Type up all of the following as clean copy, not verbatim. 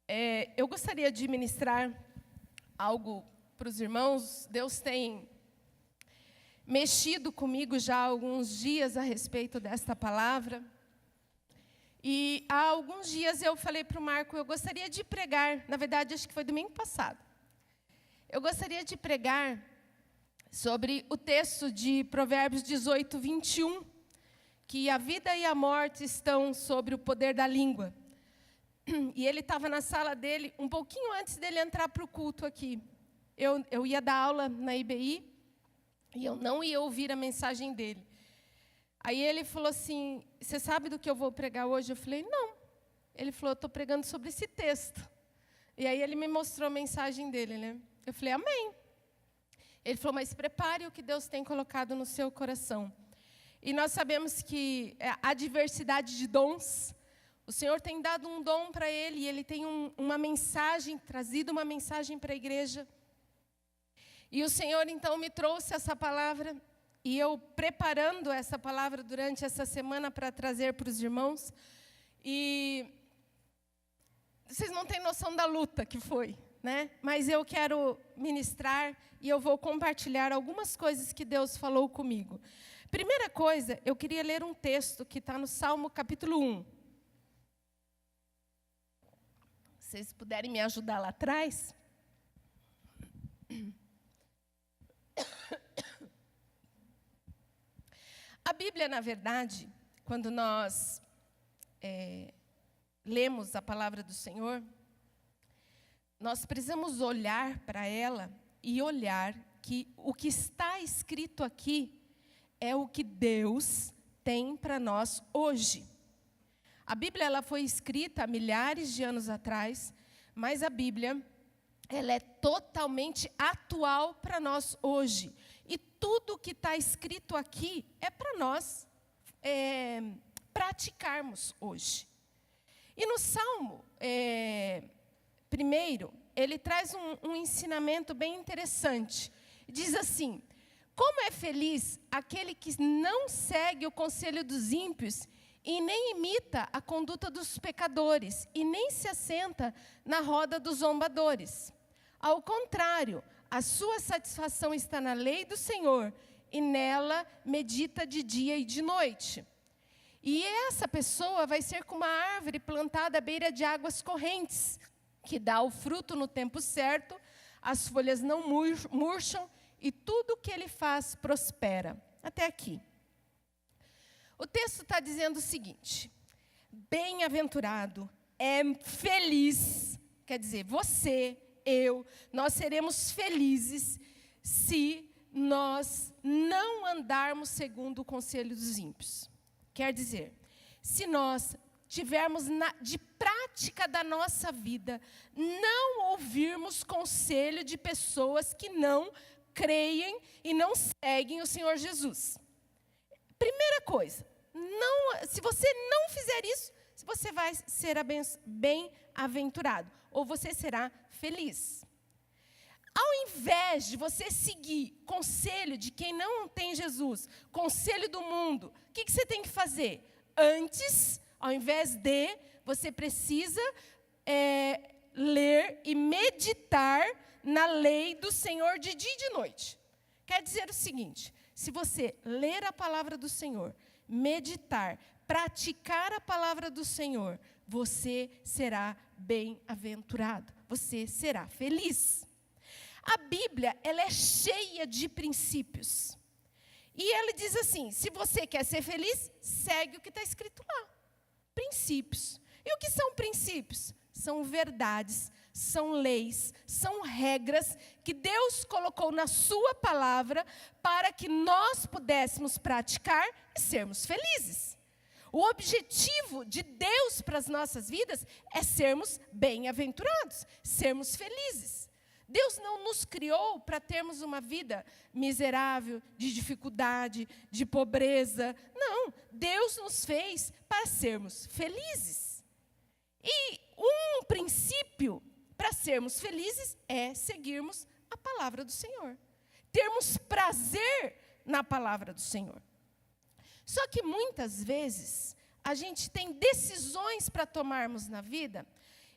Eu gostaria de ministrar algo para os irmãos. Deus tem mexido comigo já há alguns dias a respeito desta palavra. E há alguns dias eu falei para o Marco, eu gostaria de pregar, na verdade acho que foi domingo passado. Eu gostaria de pregar sobre o texto de Provérbios 18, 21, que a vida e a morte estão sobre o poder da língua. E ele estava na sala dele, um pouquinho antes dele entrar para o culto aqui. Eu ia dar aula na IBI e eu não ia ouvir a mensagem dele. Aí ele falou assim, você sabe do que eu vou pregar hoje? Eu falei, não. Ele falou, eu estou pregando sobre esse texto. E aí ele me mostrou a mensagem dele, né? Eu falei, amém. Ele falou, mas prepare o que Deus tem colocado no seu coração. E nós sabemos que a diversidade de dons, o Senhor tem dado um dom para ele, e ele tem uma mensagem, trazido uma mensagem para a igreja. E o Senhor, então, me trouxe essa palavra, e eu preparando essa palavra durante essa semana para trazer para os irmãos. E vocês não têm noção da luta que foi, né? Mas eu quero ministrar e eu vou compartilhar algumas coisas que Deus falou comigo. Primeira coisa, eu queria ler um texto que está no Salmo capítulo 1. Se vocês puderem me ajudar lá atrás. A Bíblia, na verdade, quando nós lemos a palavra do Senhor, nós precisamos olhar para ela e olhar que o que está escrito aqui é o que Deus tem para nós hoje. A Bíblia ela foi escrita há milhares de anos atrás, mas a Bíblia ela é totalmente atual para nós hoje. E tudo que está escrito aqui é para nós praticarmos hoje. E no Salmo, primeiro, ele traz um ensinamento bem interessante. Diz assim, como é feliz aquele que não segue o conselho dos ímpios e nem imita a conduta dos pecadores, e nem se assenta na roda dos zombadores. Ao contrário, a sua satisfação está na lei do Senhor, e nela medita de dia e de noite. E essa pessoa vai ser como uma árvore plantada à beira de águas correntes, que dá o fruto no tempo certo, as folhas não murcham, e tudo o que ele faz prospera. Até aqui. O texto está dizendo o seguinte, bem-aventurado, feliz, quer dizer, você, eu, nós seremos felizes se nós não andarmos segundo o conselho dos ímpios. Quer dizer, se nós tivermos de prática da nossa vida, não ouvirmos conselho de pessoas que não creem e não seguem o Senhor Jesus. Primeira coisa, se você não fizer isso, você vai ser bem-aventurado, ou você será feliz. Ao invés de você seguir conselho de quem não tem Jesus, conselho do mundo, o que você tem que fazer? Antes, ao invés de, você precisa ler e meditar na lei do Senhor de dia e de noite. Quer dizer o seguinte, se você ler a palavra do Senhor, meditar, praticar a palavra do Senhor, você será bem-aventurado, você será feliz. A Bíblia, ela é cheia de princípios. E ela diz assim, se você quer ser feliz, segue o que está escrito lá. Princípios. E o que são princípios? São verdades, são leis, são regras que Deus colocou na sua palavra para que nós pudéssemos praticar e sermos felizes. O objetivo de Deus para as nossas vidas é sermos bem-aventurados, sermos felizes. Deus não nos criou para termos uma vida miserável, de dificuldade, de pobreza. Não, Deus nos fez para sermos felizes. E um princípio para sermos felizes é seguirmos a palavra do Senhor. Termos prazer na palavra do Senhor. Só que muitas vezes a gente tem decisões para tomarmos na vida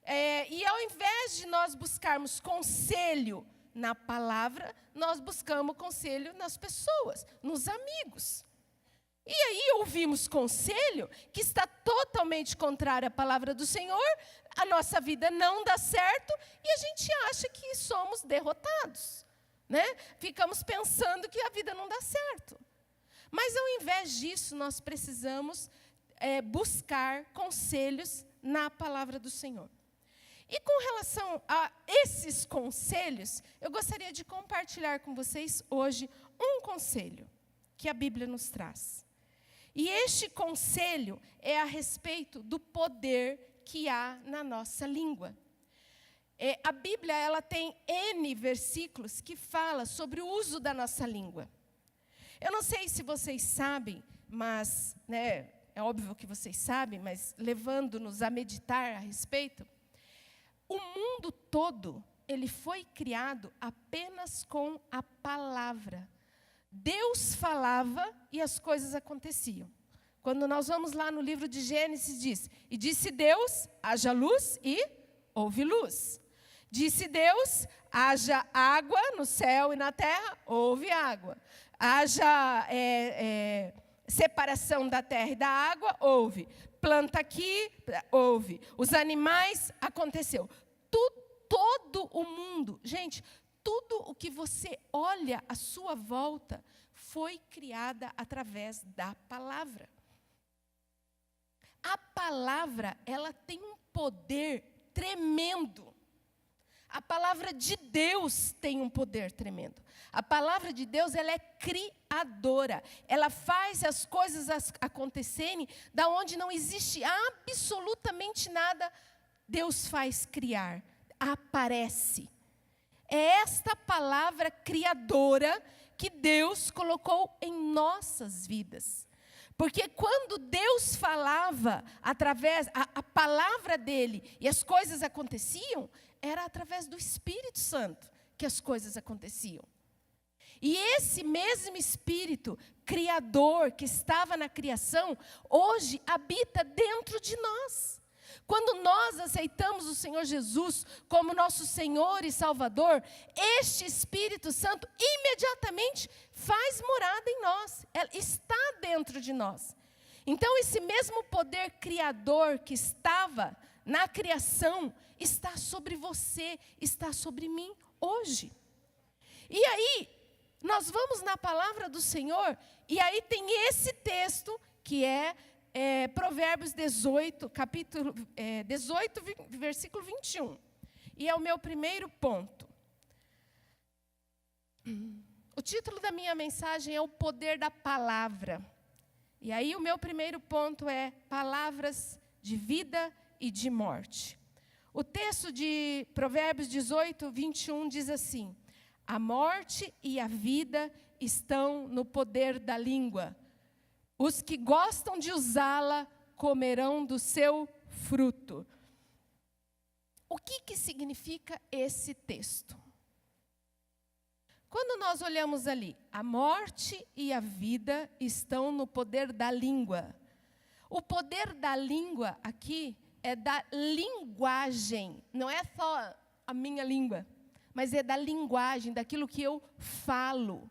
E ao invés de nós buscarmos conselho na palavra, nós buscamos conselho nas pessoas, nos amigos. E aí ouvimos conselho que está totalmente contrário à palavra do Senhor, a nossa vida não dá certo e a gente acha que somos derrotados, né? Ficamos pensando que a vida não dá certo. Mas ao invés disso, nós precisamos buscar conselhos na palavra do Senhor. E com relação a esses conselhos, eu gostaria de compartilhar com vocês hoje um conselho que a Bíblia nos traz. E este conselho é a respeito do poder que há na nossa língua. A Bíblia ela tem N versículos que fala sobre o uso da nossa língua. Eu não sei se vocês sabem, mas né, é óbvio que vocês sabem, mas levando-nos a meditar a respeito, o mundo todo ele foi criado apenas com a palavra. Deus falava e as coisas aconteciam. Quando nós vamos lá no livro de Gênesis, diz: e disse Deus, haja luz e houve luz. Disse Deus, haja água no céu e na terra, houve água. Haja separação da terra e da água, houve. Planta aqui, houve. Os animais, aconteceu. Todo o mundo, gente, tudo o que você olha à sua volta foi criada através da palavra. A palavra, ela tem um poder tremendo. A palavra de Deus tem um poder tremendo. A palavra de Deus, ela é criadora. Ela faz as coisas acontecerem da onde não existe absolutamente nada. Deus faz criar, aparece. É esta palavra criadora que Deus colocou em nossas vidas. Porque quando Deus falava através, a palavra dele e as coisas aconteciam, era através do Espírito Santo que as coisas aconteciam. E esse mesmo Espírito criador que estava na criação, hoje habita dentro de nós. Quando nós aceitamos o Senhor Jesus como nosso Senhor e Salvador, este Espírito Santo imediatamente faz morada em nós. Ele está dentro de nós. Então, esse mesmo poder criador que estava na criação, está sobre você, está sobre mim hoje. E aí, nós vamos na palavra do Senhor, e aí tem esse texto que é Provérbios 18, capítulo 18, versículo 21. E é o meu primeiro ponto. O título da minha mensagem é o poder da palavra. E aí o meu primeiro ponto é palavras de vida e de morte. O texto de Provérbios 18, 21 diz assim: a morte e a vida estão no poder da língua. Os que gostam de usá-la comerão do seu fruto. O que significa esse texto? Quando nós olhamos ali, a morte e a vida estão no poder da língua. O poder da língua aqui é da linguagem. Não é só a minha língua, mas é da linguagem, daquilo que eu falo,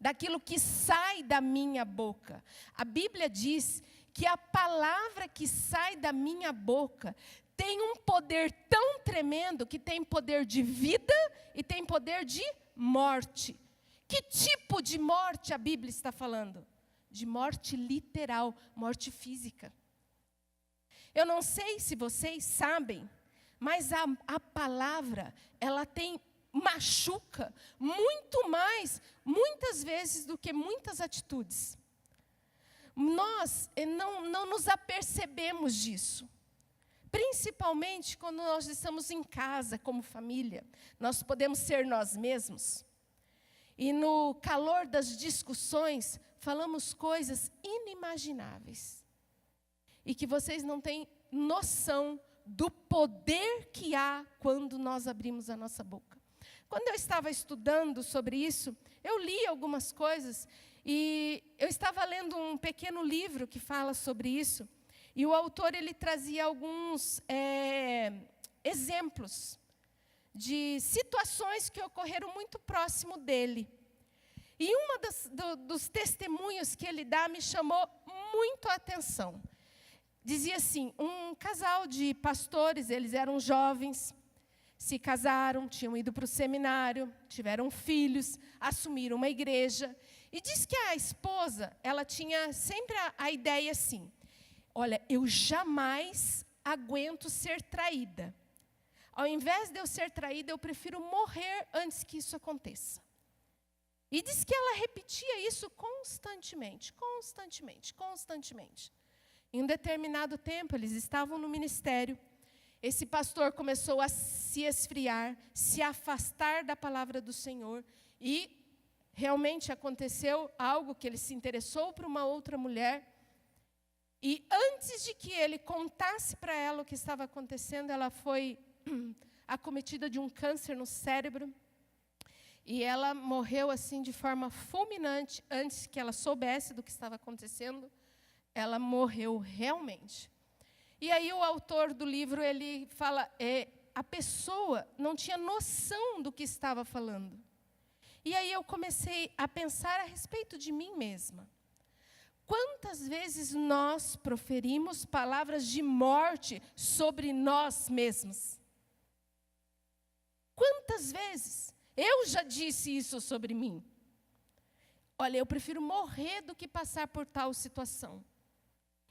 daquilo que sai da minha boca. A Bíblia diz que a palavra que sai da minha boca tem um poder tão tremendo que tem poder de vida e tem poder de morte. Que tipo de morte a Bíblia está falando? De morte literal, morte física. Eu não sei se vocês sabem, mas a palavra, ela machuca muito mais, muitas vezes, do que muitas atitudes. Nós não nos apercebemos disso. Principalmente quando nós estamos em casa, como família. Nós podemos ser nós mesmos. E no calor das discussões, falamos coisas inimagináveis. E que vocês não têm noção do poder que há quando nós abrimos a nossa boca. Quando eu estava estudando sobre isso, eu li algumas coisas. E eu estava lendo um pequeno livro que fala sobre isso. E o autor, ele trazia alguns exemplos de situações que ocorreram muito próximo dele. E dos testemunhos que ele dá me chamou muito a atenção. Dizia assim, um casal de pastores, eles eram jovens, se casaram, tinham ido para o seminário, tiveram filhos, assumiram uma igreja. E diz que a esposa, ela tinha sempre a ideia assim, olha, eu jamais aguento ser traída. Ao invés de eu ser traída, eu prefiro morrer antes que isso aconteça. E diz que ela repetia isso constantemente. Em um determinado tempo, eles estavam no ministério. Esse pastor começou a se esfriar, se afastar da palavra do Senhor. E realmente aconteceu algo que ele se interessou por uma outra mulher. E antes de que ele contasse para ela o que estava acontecendo, ela foi acometida de um câncer no cérebro. E ela morreu assim de forma fulminante, antes que ela soubesse do que estava acontecendo. Ela morreu realmente. E aí o autor do livro, ele fala, a pessoa não tinha noção do que estava falando. E aí eu comecei a pensar a respeito de mim mesma. Quantas vezes nós proferimos palavras de morte sobre nós mesmos? Quantas vezes? Eu já disse isso sobre mim. Olha, eu prefiro morrer do que passar por tal situação.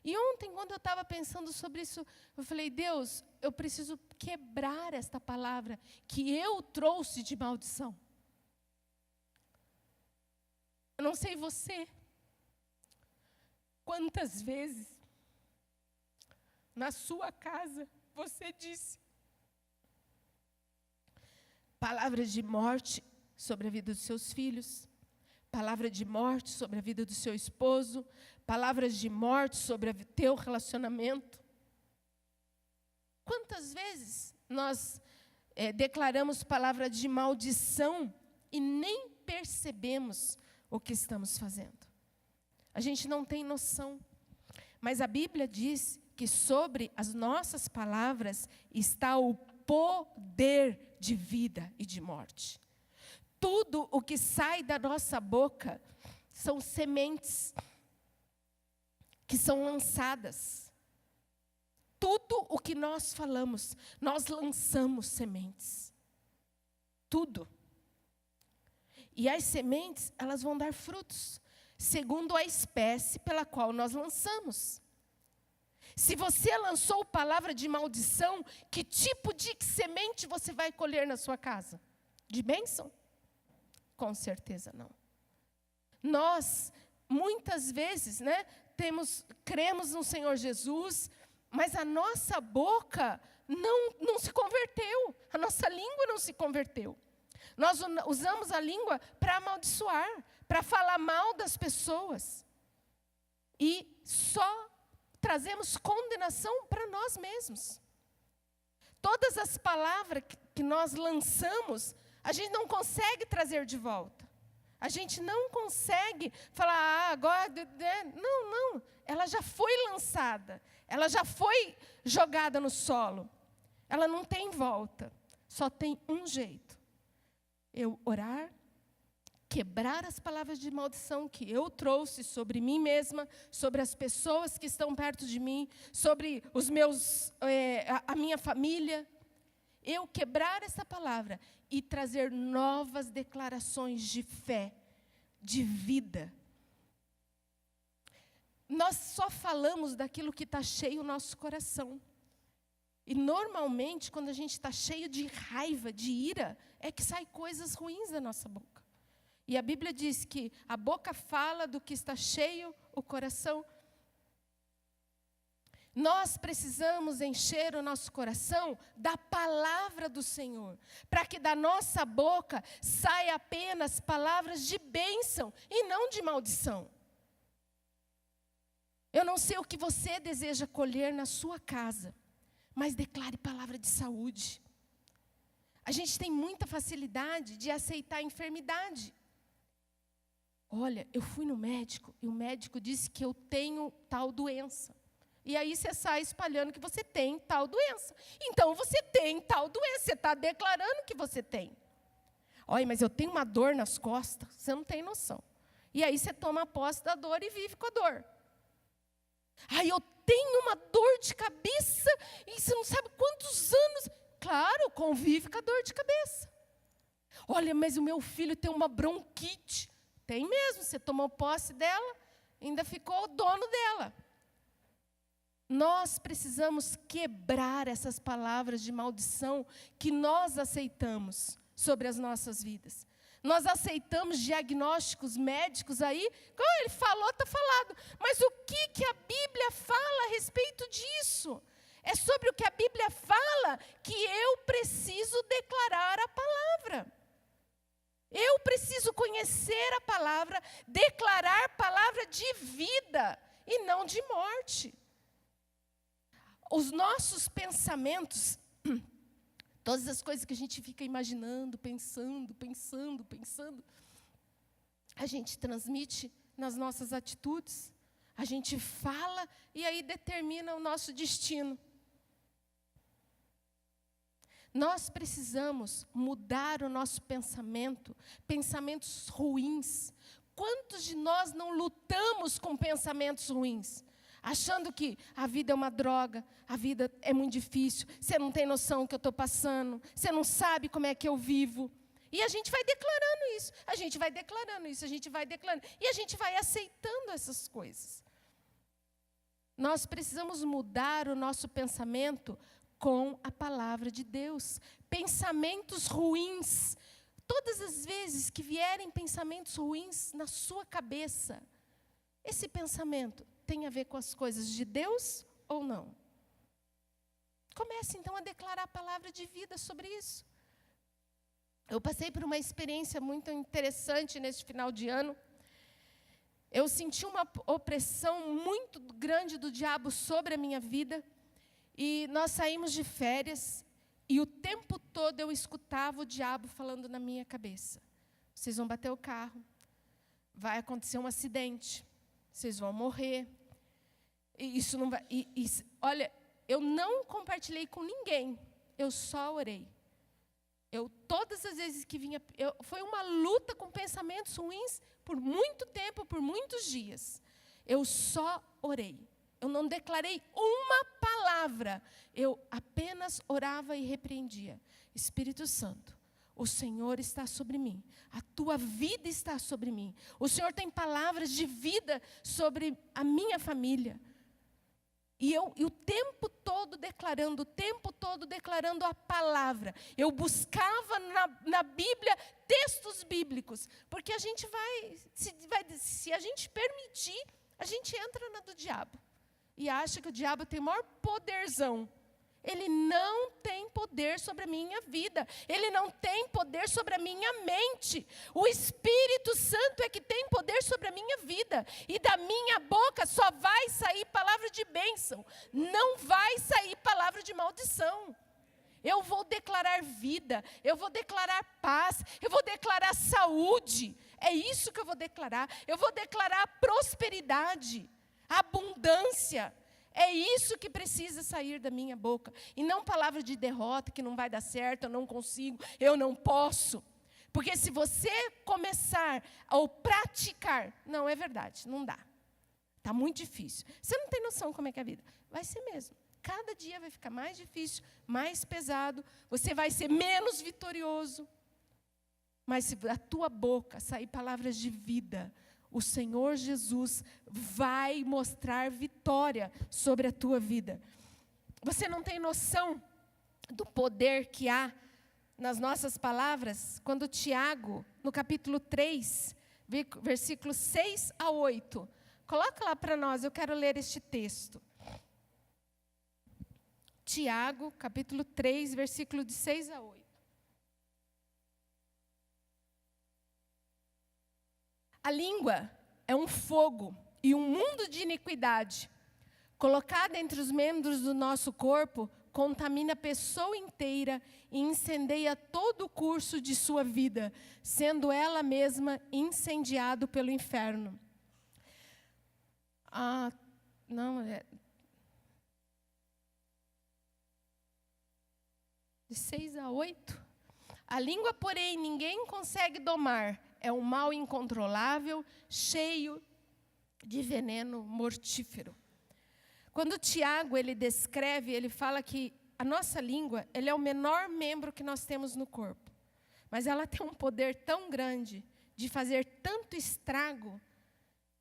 E ontem, quando eu estava pensando sobre isso, eu falei, Deus, eu preciso quebrar esta palavra que eu trouxe de maldição. Eu não sei você. Quantas vezes, na sua casa, você disse palavras de morte sobre a vida dos seus filhos, palavra de morte sobre a vida do seu esposo, palavras de morte sobre o teu relacionamento. Quantas vezes nós declaramos palavra de maldição e nem percebemos o que estamos fazendo? A gente não tem noção. Mas a Bíblia diz que sobre as nossas palavras está o poder de vida e de morte. Tudo o que sai da nossa boca são sementes que são lançadas. Tudo o que nós falamos, nós lançamos sementes. Tudo. E as sementes, elas vão dar frutos, segundo a espécie pela qual nós lançamos. Se você lançou palavra de maldição, que tipo de semente você vai colher na sua casa? De bênção? Com certeza não. Nós, muitas vezes, cremos no Senhor Jesus, mas a nossa boca não se converteu. A nossa língua não se converteu. Nós usamos a língua para amaldiçoar, para falar mal das pessoas. E só trazemos condenação para nós mesmos. Todas as palavras que nós lançamos, a gente não consegue trazer de volta. A gente não consegue falar, agora... Não. Ela já foi lançada. Ela já foi jogada no solo. Ela não tem volta. Só tem um jeito. Eu orar, quebrar as palavras de maldição que eu trouxe sobre mim mesma, sobre as pessoas que estão perto de mim, sobre a minha família. Eu quebrar essa palavra e trazer novas declarações de fé, de vida. Nós só falamos daquilo que está cheio o nosso coração. E normalmente, quando a gente está cheio de raiva, de ira, é que saem coisas ruins da nossa boca. E a Bíblia diz que a boca fala do que está cheio o coração. Nós precisamos encher o nosso coração da palavra do Senhor, para que da nossa boca saia apenas palavras de bênção e não de maldição. Eu não sei o que você deseja colher na sua casa, mas declare palavra de saúde. A gente tem muita facilidade de aceitar a enfermidade. Olha, eu fui no médico e o médico disse que eu tenho tal doença. E aí você sai espalhando que você tem tal doença. Então você tem tal doença, você está declarando que você tem. Olha, mas eu tenho uma dor nas costas, você não tem noção. E aí você toma posse da dor e vive com a dor. Aí eu tenho uma dor de cabeça e você não sabe quantos anos. Claro, convive com a dor de cabeça. Olha, mas o meu filho tem uma bronquite. Tem mesmo, você tomou posse dela, ainda ficou o dono dela. Nós precisamos quebrar essas palavras de maldição que nós aceitamos sobre as nossas vidas. Nós aceitamos diagnósticos médicos aí, como ele falou, está falado. Mas o que a Bíblia fala a respeito disso? É sobre o que a Bíblia fala que eu preciso declarar a palavra. Eu preciso conhecer a palavra, declarar a palavra de vida e não de morte. Os nossos pensamentos, todas as coisas que a gente fica imaginando, pensando, a gente transmite nas nossas atitudes, a gente fala e aí determina o nosso destino. Nós precisamos mudar o nosso pensamento, pensamentos ruins. Quantos de nós não lutamos com pensamentos ruins? Achando que a vida é uma droga, a vida é muito difícil, você não tem noção do que eu estou passando, você não sabe como é que eu vivo. E a gente vai declarando isso, a gente vai declarando isso, a gente vai declarando, e a gente vai aceitando essas coisas. Nós precisamos mudar o nosso pensamento com a palavra de Deus. Pensamentos ruins, todas as vezes que vierem pensamentos ruins na sua cabeça, esse pensamento tem a ver com as coisas de Deus ou não? Comece então a declarar a palavra de vida sobre isso. Eu passei por uma experiência muito interessante neste final de ano. Eu senti uma opressão muito grande do diabo sobre a minha vida. E nós saímos de férias e o tempo todo eu escutava o diabo falando na minha cabeça. Vocês vão bater o carro, vai acontecer um acidente, vocês vão morrer. E isso não vai. Olha, eu não compartilhei com ninguém, eu só orei. Todas as vezes que vinha, foi uma luta com pensamentos ruins por muito tempo, por muitos dias. Eu só orei. Eu não declarei uma palavra. Eu apenas orava e repreendia. Espírito Santo, o Senhor está sobre mim. A tua vida está sobre mim. O Senhor tem palavras de vida sobre a minha família. E o tempo todo declarando a palavra. Eu buscava na Bíblia textos bíblicos. Porque a gente se a gente permitir, a gente entra na do diabo. E acha que o diabo tem o maior poderzão. Ele não tem poder sobre a minha vida. Ele não tem poder sobre a minha mente. O Espírito Santo é que tem poder sobre a minha vida. E da minha boca só vai sair palavra de bênção. Não vai sair palavra de maldição. Eu vou declarar vida. Eu vou declarar paz. Eu vou declarar saúde. É isso que eu vou declarar. Eu vou declarar prosperidade, abundância. É isso que precisa sair da minha boca. E não palavra de derrota, que não vai dar certo, eu não consigo, eu não posso. Porque se você começar a praticar, não é verdade, não dá. Está muito difícil. Você não tem noção como é que é a vida. Vai ser mesmo. Cada dia vai ficar mais difícil, mais pesado. Você vai ser menos vitorioso. Mas se da tua boca sair palavras de vida, o Senhor Jesus vai mostrar vitória sobre a tua vida. Você não tem noção do poder que há nas nossas palavras? Quando Tiago, no capítulo 3, versículos 6 a 8. Coloca lá para nós, eu quero ler este texto. Tiago, capítulo 3, versículo de 6 a 8. A língua é um fogo e um mundo de iniquidade. Colocada entre os membros do nosso corpo, contamina a pessoa inteira e incendeia todo o curso de sua vida, sendo ela mesma incendiado pelo inferno. de 6 a 8. A língua, porém, ninguém consegue domar. É um mal incontrolável, cheio de veneno mortífero. Quando Tiago, ele descreve, ele fala que a nossa língua, ele é o menor membro que nós temos no corpo. Mas ela tem um poder tão grande de fazer tanto estrago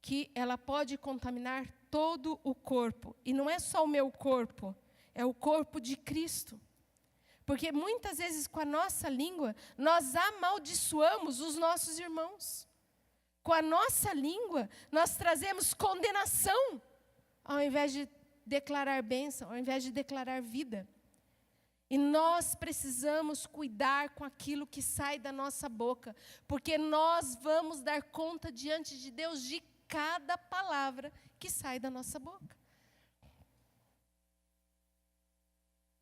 que ela pode contaminar todo o corpo. E não é só o meu corpo, é o corpo de Cristo. Porque muitas vezes com a nossa língua, nós amaldiçoamos os nossos irmãos. Com a nossa língua, nós trazemos condenação, ao invés de declarar bênção, ao invés de declarar vida. E nós precisamos cuidar com aquilo que sai da nossa boca, porque nós vamos dar conta diante de Deus de cada palavra que sai da nossa boca.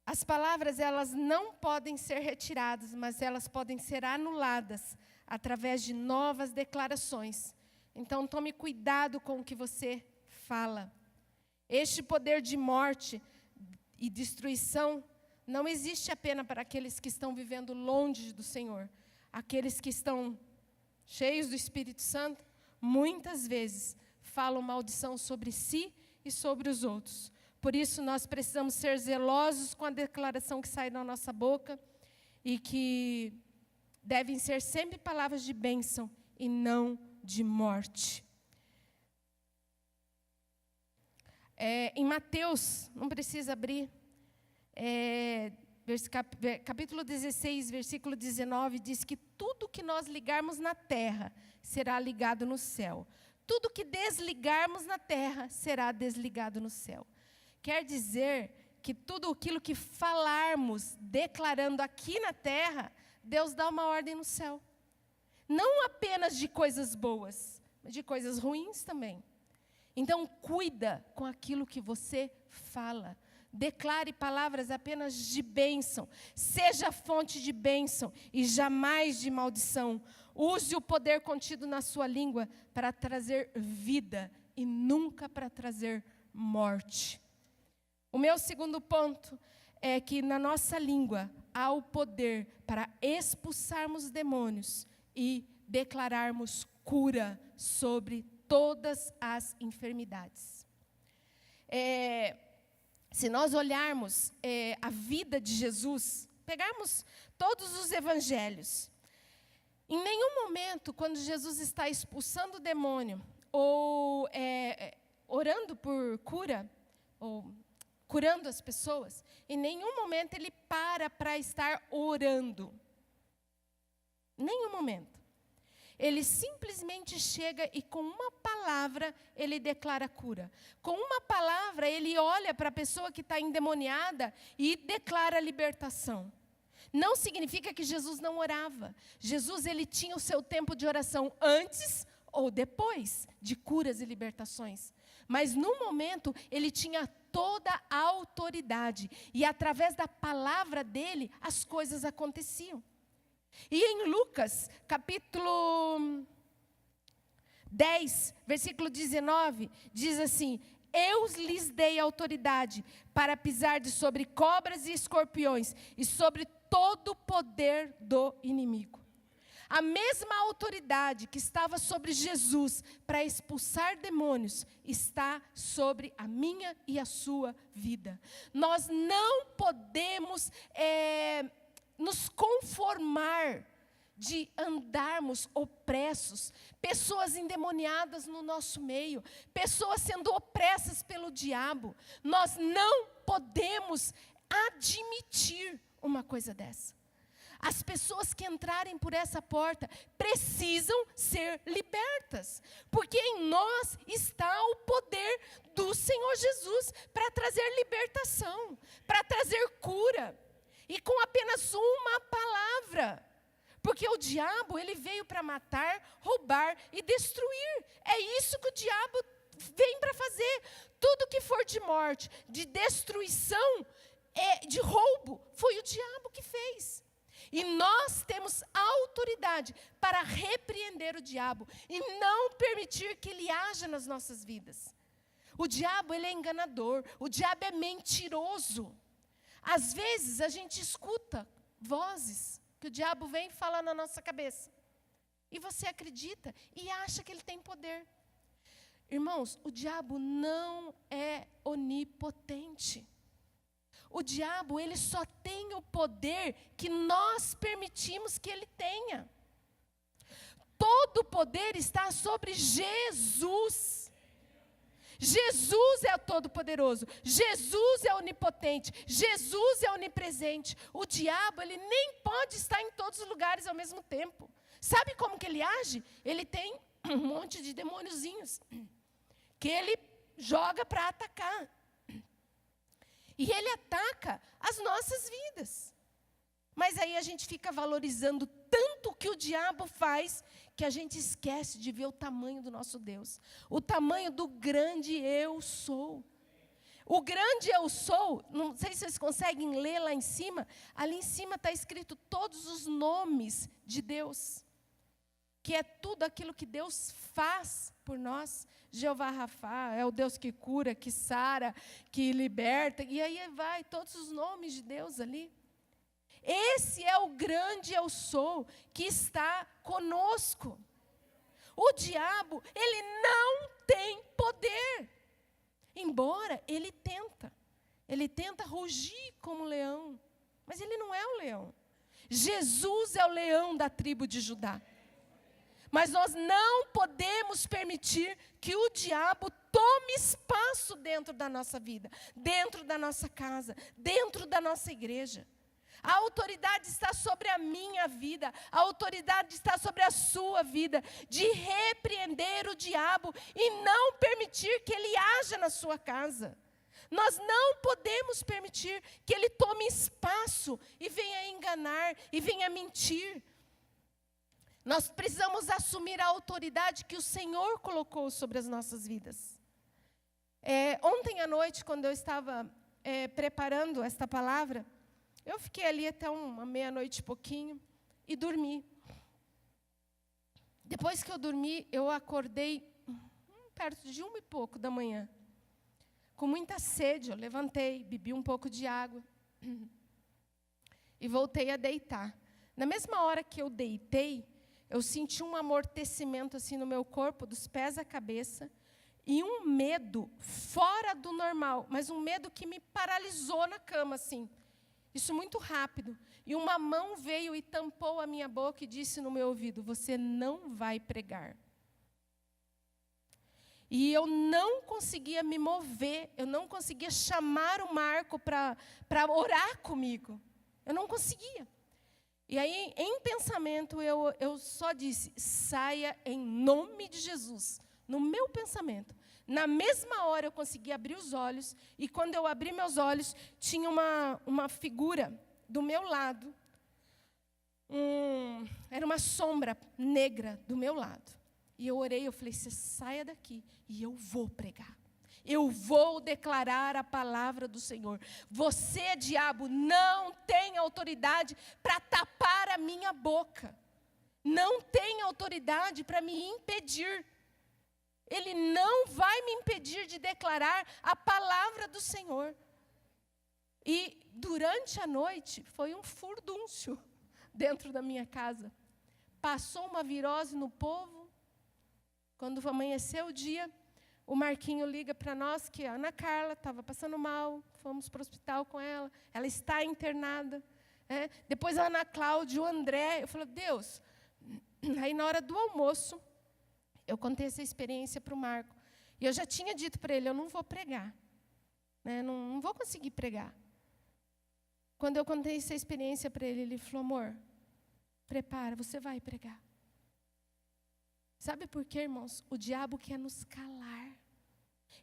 As palavras, elas não podem ser retiradas, mas elas podem ser anuladas através de novas declarações. Então, tome cuidado com o que você fala. Este poder de morte e destruição não existe apenas para aqueles que estão vivendo longe do Senhor. Aqueles que estão cheios do Espírito Santo, muitas vezes falam maldição sobre si e sobre os outros. Por isso, nós precisamos ser zelosos com a declaração que sai da nossa boca e que devem ser sempre palavras de bênção e não de morte. Em Mateus, não precisa abrir, capítulo 16, versículo 19, diz que tudo que nós ligarmos na terra será ligado no céu. Tudo que desligarmos na terra será desligado no céu. Quer dizer que tudo aquilo que falarmos, declarando aqui na terra, Deus dá uma ordem no céu. Não apenas de coisas boas, mas de coisas ruins também. Então, cuida com aquilo que você fala. Declare palavras apenas de bênção. Seja fonte de bênção e jamais de maldição. Use o poder contido na sua língua para trazer vida e nunca para trazer morte. O meu segundo ponto é que na nossa língua há o poder para expulsarmos demônios e declararmos cura sobre todas as enfermidades. Se nós olharmos a vida de Jesus, pegarmos todos os evangelhos, em nenhum momento, quando Jesus está expulsando o demônio, ou orando por cura, ou curando as pessoas, em nenhum momento ele para estar orando. Em nenhum momento. Ele simplesmente chega e com uma palavra ele declara cura. Com uma palavra ele olha para a pessoa que está endemoniada e declara libertação. Não significa que Jesus não orava. Jesus, ele tinha o seu tempo de oração antes ou depois de curas e libertações. Mas no momento ele tinha toda a autoridade e através da palavra dele as coisas aconteciam. E em Lucas, capítulo 10, versículo 19, diz assim: eu lhes dei autoridade para pisar sobre cobras e escorpiões e sobre todo o poder do inimigo. A mesma autoridade que estava sobre Jesus para expulsar demônios está sobre a minha e a sua vida. Nós não podemos nos conformar de andarmos opressos, pessoas endemoniadas no nosso meio, pessoas sendo opressas pelo diabo. Nós não podemos admitir uma coisa dessa. As pessoas que entrarem por essa porta precisam ser libertas, porque em nós está o poder do Senhor Jesus para trazer libertação, para trazer cura. E com apenas uma palavra. Porque o diabo, ele veio para matar, roubar e destruir. É isso que o diabo vem para fazer. Tudo que for de morte, de destruição, de roubo, foi o diabo que fez. E nós temos autoridade para repreender o diabo e não permitir que ele haja nas nossas vidas. O diabo, ele é enganador, o diabo é mentiroso. Às vezes a gente escuta vozes que o diabo vem falar na nossa cabeça. E você acredita e acha que ele tem poder. Irmãos, o diabo não é onipotente. O diabo, ele só tem o poder que nós permitimos que ele tenha. Todo o poder está sobre Jesus. Jesus é o Todo-Poderoso. Jesus é onipotente. Jesus é onipresente. O diabo, ele nem pode estar em todos os lugares ao mesmo tempo. Sabe como que ele age? Ele tem um monte de demôniozinhos que ele joga para atacar. E ele ataca as nossas vidas. Mas aí a gente fica valorizando tanto o que o diabo faz, que a gente esquece de ver o tamanho do nosso Deus. O tamanho do grande eu sou. O grande eu sou, não sei se vocês conseguem ler lá em cima. Ali em cima está escrito todos os nomes de Deus. Que é tudo aquilo que Deus faz por nós. Jeová Rafá é o Deus que cura, que sara, que liberta. E aí vai todos os nomes de Deus ali. Esse é o grande eu sou que está conosco. O diabo, ele não tem poder. Embora ele tenta rugir como leão. Mas ele não é o leão. Jesus é o leão da tribo de Judá. Mas nós não podemos permitir que o diabo tome espaço dentro da nossa vida, dentro da nossa casa, dentro da nossa igreja. A autoridade está sobre a minha vida, a autoridade está sobre a sua vida, de repreender o diabo e não permitir que ele haja na sua casa. Nós não podemos permitir que ele tome espaço e venha enganar e venha mentir. Nós precisamos assumir a autoridade que o Senhor colocou sobre as nossas vidas. Ontem à noite, quando eu estava preparando esta palavra, eu fiquei ali até uma meia-noite e pouquinho e dormi. Depois que eu dormi, eu acordei perto de 1h pouco da manhã. Com muita sede, eu levantei, bebi um pouco de água e voltei a deitar. Na mesma hora que eu deitei, eu senti um amortecimento assim no meu corpo, dos pés à cabeça, e um medo fora do normal, mas um medo que me paralisou na cama, assim. Isso muito rápido. E uma mão veio e tampou a minha boca e disse no meu ouvido: você não vai pregar. E eu não conseguia me mover, eu não conseguia chamar o Marco para orar comigo. Eu não conseguia. E aí, em pensamento, eu só disse: saia em nome de Jesus. No meu pensamento. Na mesma hora eu consegui abrir os olhos, e quando eu abri meus olhos, tinha uma figura do meu lado. Era uma sombra negra do meu lado. E eu orei, eu falei: você saia daqui e eu vou pregar. Eu vou declarar a palavra do Senhor. Você, diabo, não tem autoridade para tapar a minha boca. Não tem autoridade para me impedir. Ele não vai me impedir de declarar a palavra do Senhor. E durante a noite, foi um furdúncio dentro da minha casa. Passou uma virose no povo. Quando amanheceu o dia, o Marquinho liga para nós que a Ana Carla estava passando mal. Fomos para o hospital com ela. Ela está internada. Depois a Ana Cláudia, o André. Eu falei: Deus. Aí na hora do almoço, eu contei essa experiência para o Marco. E eu já tinha dito para ele: eu não vou pregar. Não vou conseguir pregar. Quando eu contei essa experiência para ele, ele falou: amor, prepara, você vai pregar. Sabe por quê, irmãos? O diabo quer nos calar.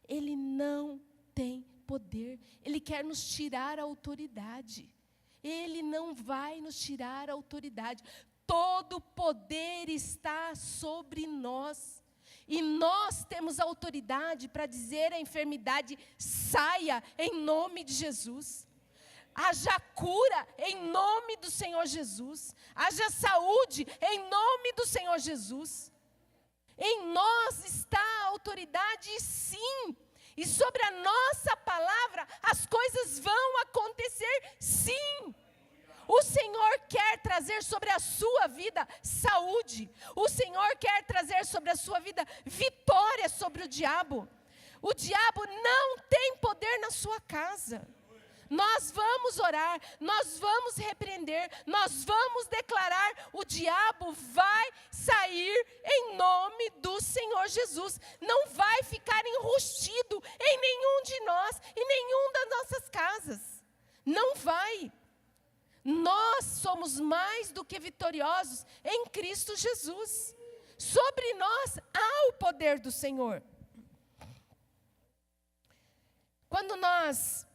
Ele não tem poder. Ele quer nos tirar a autoridade. Ele não vai nos tirar a autoridade. Todo poder está sobre nós. E nós temos autoridade para dizer à enfermidade: saia em nome de Jesus. Haja cura em nome do Senhor Jesus. Haja saúde em nome do Senhor Jesus. Em nós está a autoridade, sim. E sobre a nossa palavra, as coisas vão acontecer, sim. O Senhor quer trazer sobre a sua vida saúde. O Senhor quer trazer sobre a sua vida vitória sobre o diabo. O diabo não tem poder na sua casa. Nós vamos orar, nós vamos repreender, nós vamos declarar, o diabo vai sair em nome do Senhor Jesus. Não vai ficar enrustido em nenhum de nós, em nenhum das nossas casas. Não vai. Nós somos mais do que vitoriosos em Cristo Jesus. Sobre nós há o poder do Senhor. Quando nós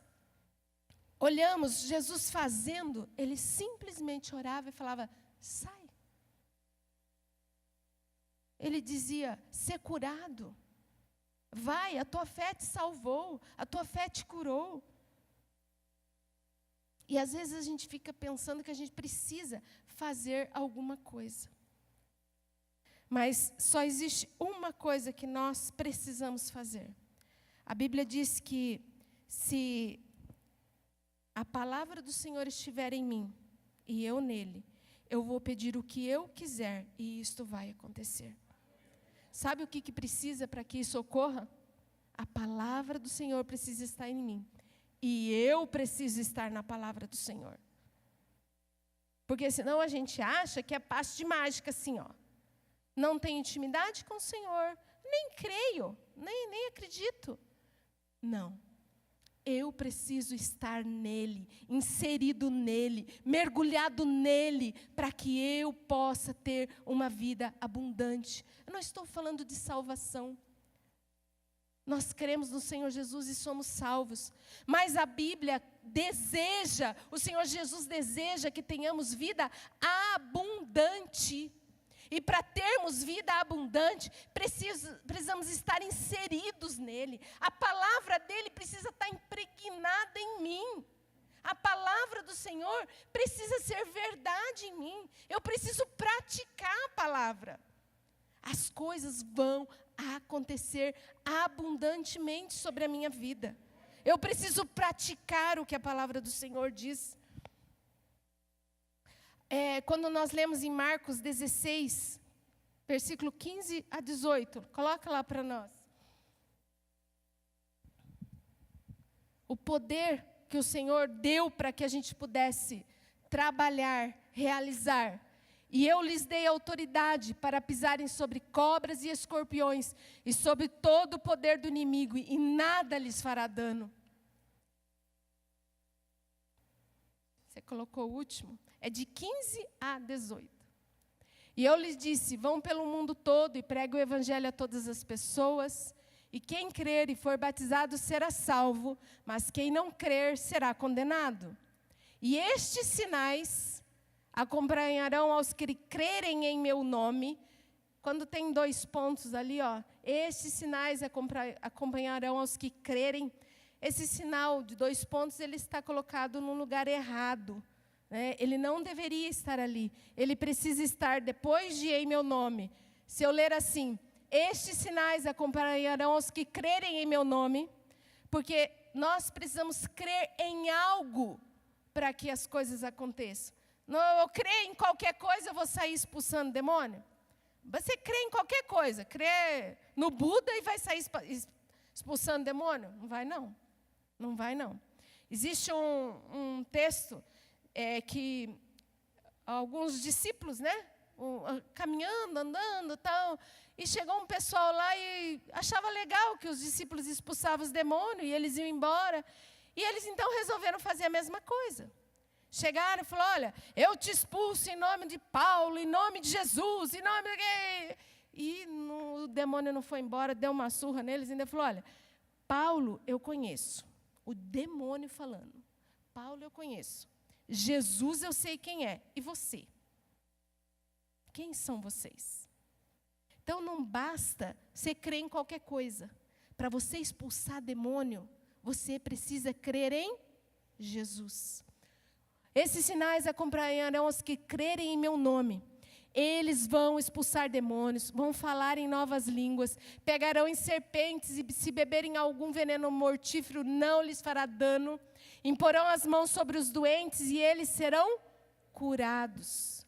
olhamos Jesus fazendo, ele simplesmente orava e falava, sai. Ele dizia, ser curado. Vai, a tua fé te salvou, a tua fé te curou. E às vezes a gente fica pensando que a gente precisa fazer alguma coisa. Mas só existe uma coisa que nós precisamos fazer. A Bíblia diz que se a palavra do Senhor estiver em mim e eu nele, eu vou pedir o que eu quiser e isto vai acontecer. Sabe o que precisa para que isso ocorra? A palavra do Senhor precisa estar em mim. E eu preciso estar na palavra do Senhor. Porque senão a gente acha que é passe de mágica assim, ó. Não tenho intimidade com o Senhor, nem creio, nem acredito. Não. Eu preciso estar nele, inserido nele, mergulhado nele, para que eu possa ter uma vida abundante. Eu não estou falando de salvação. Nós cremos no Senhor Jesus e somos salvos. Mas a Bíblia deseja, o Senhor Jesus deseja que tenhamos vida abundante. E para termos vida abundante, precisamos estar inseridos nele. A palavra dele precisa estar impregnada em mim. A palavra do Senhor precisa ser verdade em mim. Eu preciso praticar a palavra. As coisas vão acontecer abundantemente sobre a minha vida. Eu preciso praticar o que a palavra do Senhor diz. Quando nós lemos em Marcos 16, versículo 15 a 18, coloca lá para nós. O poder que o Senhor deu para que a gente pudesse trabalhar, realizar. E eu lhes dei autoridade para pisarem sobre cobras e escorpiões e sobre todo o poder do inimigo, e nada lhes fará dano. Você colocou o último? É de 15 a 18. E eu lhes disse, vão pelo mundo todo e preguem o evangelho a todas as pessoas, e quem crer e for batizado será salvo, mas quem não crer será condenado. E estes sinais acompanharão aos que crerem em meu nome. Quando tem 2 pontos ali, ó, estes sinais acompanharão aos que crerem. Esse sinal de 2 pontos, ele está colocado num lugar errado. Ele não deveria estar ali. Ele precisa estar depois de em meu nome. Se eu ler assim, estes sinais acompanharão aos que crerem em meu nome, porque nós precisamos crer em algo para que as coisas aconteçam. Não, eu creio em qualquer coisa, eu vou sair expulsando demônio? Você crê em qualquer coisa, crê no Buda e vai sair expulsando demônio? Não vai não. Não vai não. Existe um texto que alguns discípulos, caminhando, andando, tal, e chegou um pessoal lá e achava legal que os discípulos expulsavam os demônios e eles iam embora. E eles então resolveram fazer a mesma coisa. Chegaram e falaram, olha, eu te expulso em nome de Paulo, em nome de Jesus, em nome de... E o demônio não foi embora, deu uma surra neles e ainda falou, olha, Paulo eu conheço. O demônio falando, Paulo eu conheço. Jesus eu sei quem é. E você? Quem são vocês? Então não basta você crer em qualquer coisa. Para você expulsar demônio, você precisa crer em Jesus. Esses sinais acompanharão os que crerem em meu nome. Eles vão expulsar demônios, vão falar em novas línguas, pegarão em serpentes e se beberem algum veneno mortífero, não lhes fará dano. Imporão as mãos sobre os doentes e eles serão curados.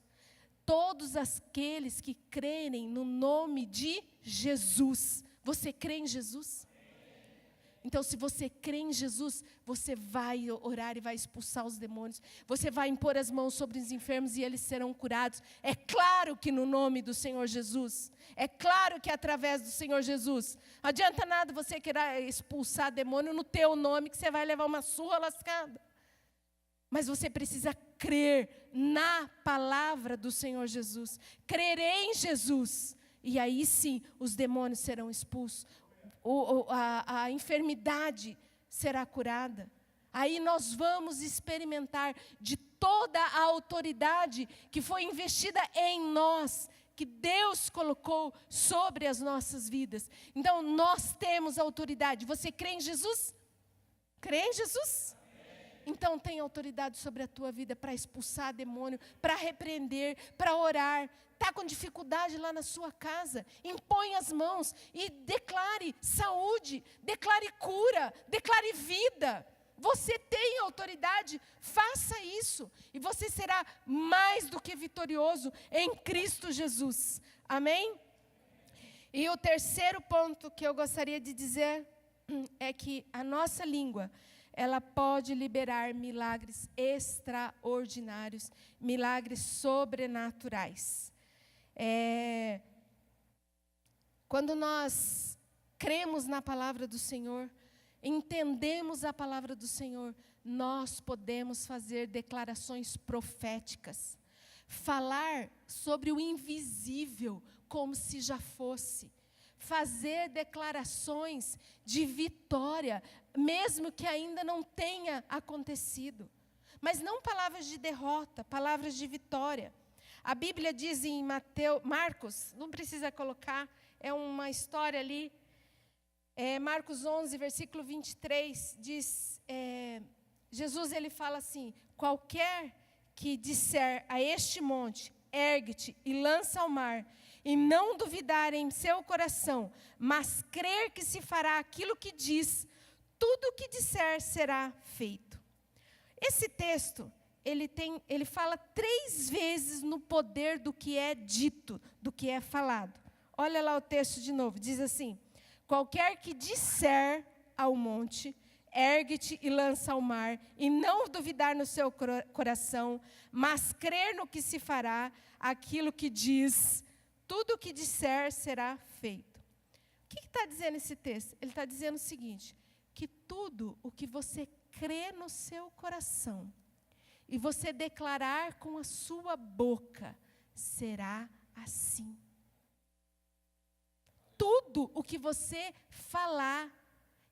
Todos aqueles que crerem no nome de Jesus. Você crê em Jesus? Então, se você crê em Jesus, você vai orar e vai expulsar os demônios. Você vai impor as mãos sobre os enfermos e eles serão curados. É claro que no nome do Senhor Jesus. É claro que através do Senhor Jesus. Não adianta nada você querer expulsar demônio no teu nome, que você vai levar uma surra lascada. Mas você precisa crer na palavra do Senhor Jesus. Crer em Jesus. E aí sim, os demônios serão expulsos. A enfermidade será curada. Aí nós vamos experimentar de toda a autoridade que foi investida em nós, que Deus colocou sobre as nossas vidas. Então nós temos autoridade. Você crê em Jesus? Crê em Jesus? Então tem autoridade sobre a tua vida para expulsar demônio, para repreender, para orar. Está com dificuldade lá na sua casa, impõe as mãos e declare saúde, declare cura, declare vida. Você tem autoridade, faça isso. E você será mais do que vitorioso em Cristo Jesus. Amém? E o terceiro ponto que eu gostaria de dizer é que a nossa língua, ela pode liberar milagres extraordinários, milagres sobrenaturais. Quando nós cremos na palavra do Senhor, entendemos a palavra do Senhor, nós podemos fazer declarações proféticas, falar sobre o invisível como se já fosse, fazer declarações de vitória, mesmo que ainda não tenha acontecido, mas não palavras de derrota, palavras de vitória. A Bíblia diz em Marcos, não precisa colocar, é uma história ali, Marcos 11, versículo 23, diz, Jesus ele fala assim, qualquer que disser a este monte, ergue-te e lança ao mar, e não duvidar em seu coração, mas crer que se fará aquilo que diz, tudo o que disser será feito. Esse texto, ele fala 3 vezes no poder do que é dito, do que é falado. Olha lá o texto de novo, diz assim, qualquer que disser ao monte, ergue-te e lança ao mar, e não duvidar no seu coração, mas crer no que se fará, aquilo que diz, tudo o que disser será feito. O que está dizendo esse texto? Ele está dizendo o seguinte, que tudo o que você crê no seu coração, e você declarar com a sua boca, será assim. Tudo o que você falar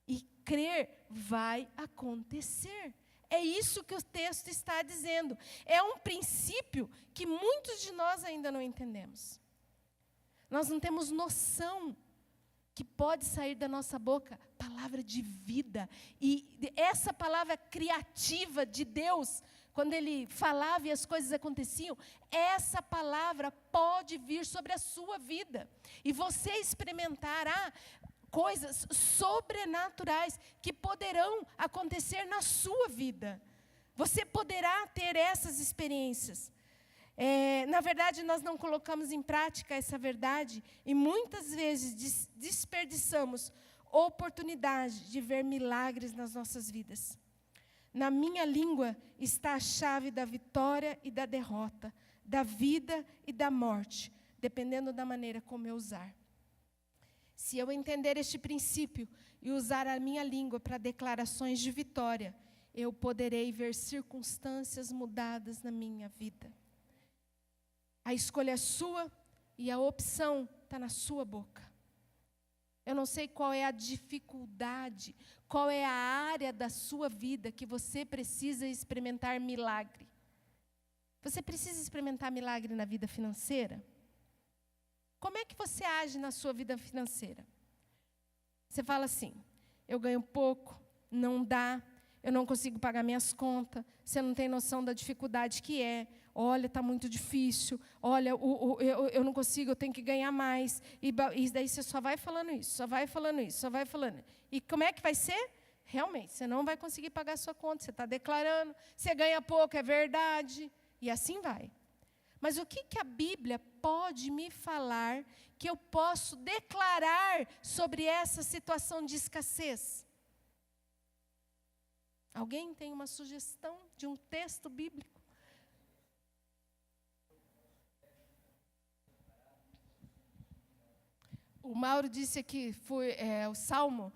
e crer vai acontecer. É isso que o texto está dizendo. É um princípio que muitos de nós ainda não entendemos. Nós não temos noção que pode sair da nossa boca palavra de vida. E essa palavra criativa de Deus, quando Ele falava e as coisas aconteciam, essa palavra pode vir sobre a sua vida. E você experimentará coisas sobrenaturais que poderão acontecer na sua vida. Você poderá ter essas experiências. Na verdade, nós não colocamos em prática essa verdade e muitas vezes desperdiçamos oportunidade de ver milagres nas nossas vidas. Na minha língua está a chave da vitória e da derrota, da vida e da morte, dependendo da maneira como eu usar. Se eu entender este princípio e usar a minha língua para declarações de vitória, eu poderei ver circunstâncias mudadas na minha vida. A escolha é sua e a opção está na sua boca. Eu não sei qual é a dificuldade, qual é a área da sua vida que você precisa experimentar milagre. Você precisa experimentar milagre na vida financeira? Como é que você age na sua vida financeira? Você fala assim, eu ganho pouco, não dá, eu não consigo pagar minhas contas, você não tem noção da dificuldade que é. Olha, está muito difícil, olha, eu não consigo, eu tenho que ganhar mais. E daí você só vai falando isso, só vai falando isso, só vai falando. E como é que vai ser? Realmente, você não vai conseguir pagar a sua conta, você está declarando, você ganha pouco, é verdade. E assim vai. Mas o que a Bíblia pode me falar que eu posso declarar sobre essa situação de escassez? Alguém tem uma sugestão de um texto bíblico? O Mauro disse aqui, o Salmo: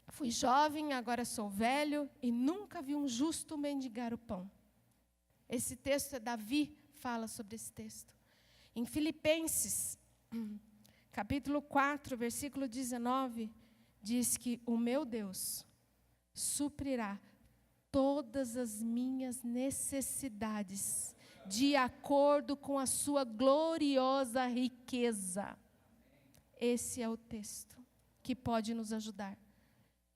fui jovem, agora sou velho, e nunca vi um justo mendigar o pão. Esse texto é Davi, fala sobre esse texto. Em Filipenses, capítulo 4, versículo 19, diz que o meu Deus suprirá todas as minhas necessidades, de acordo com a sua gloriosa riqueza. Esse é o texto que pode nos ajudar.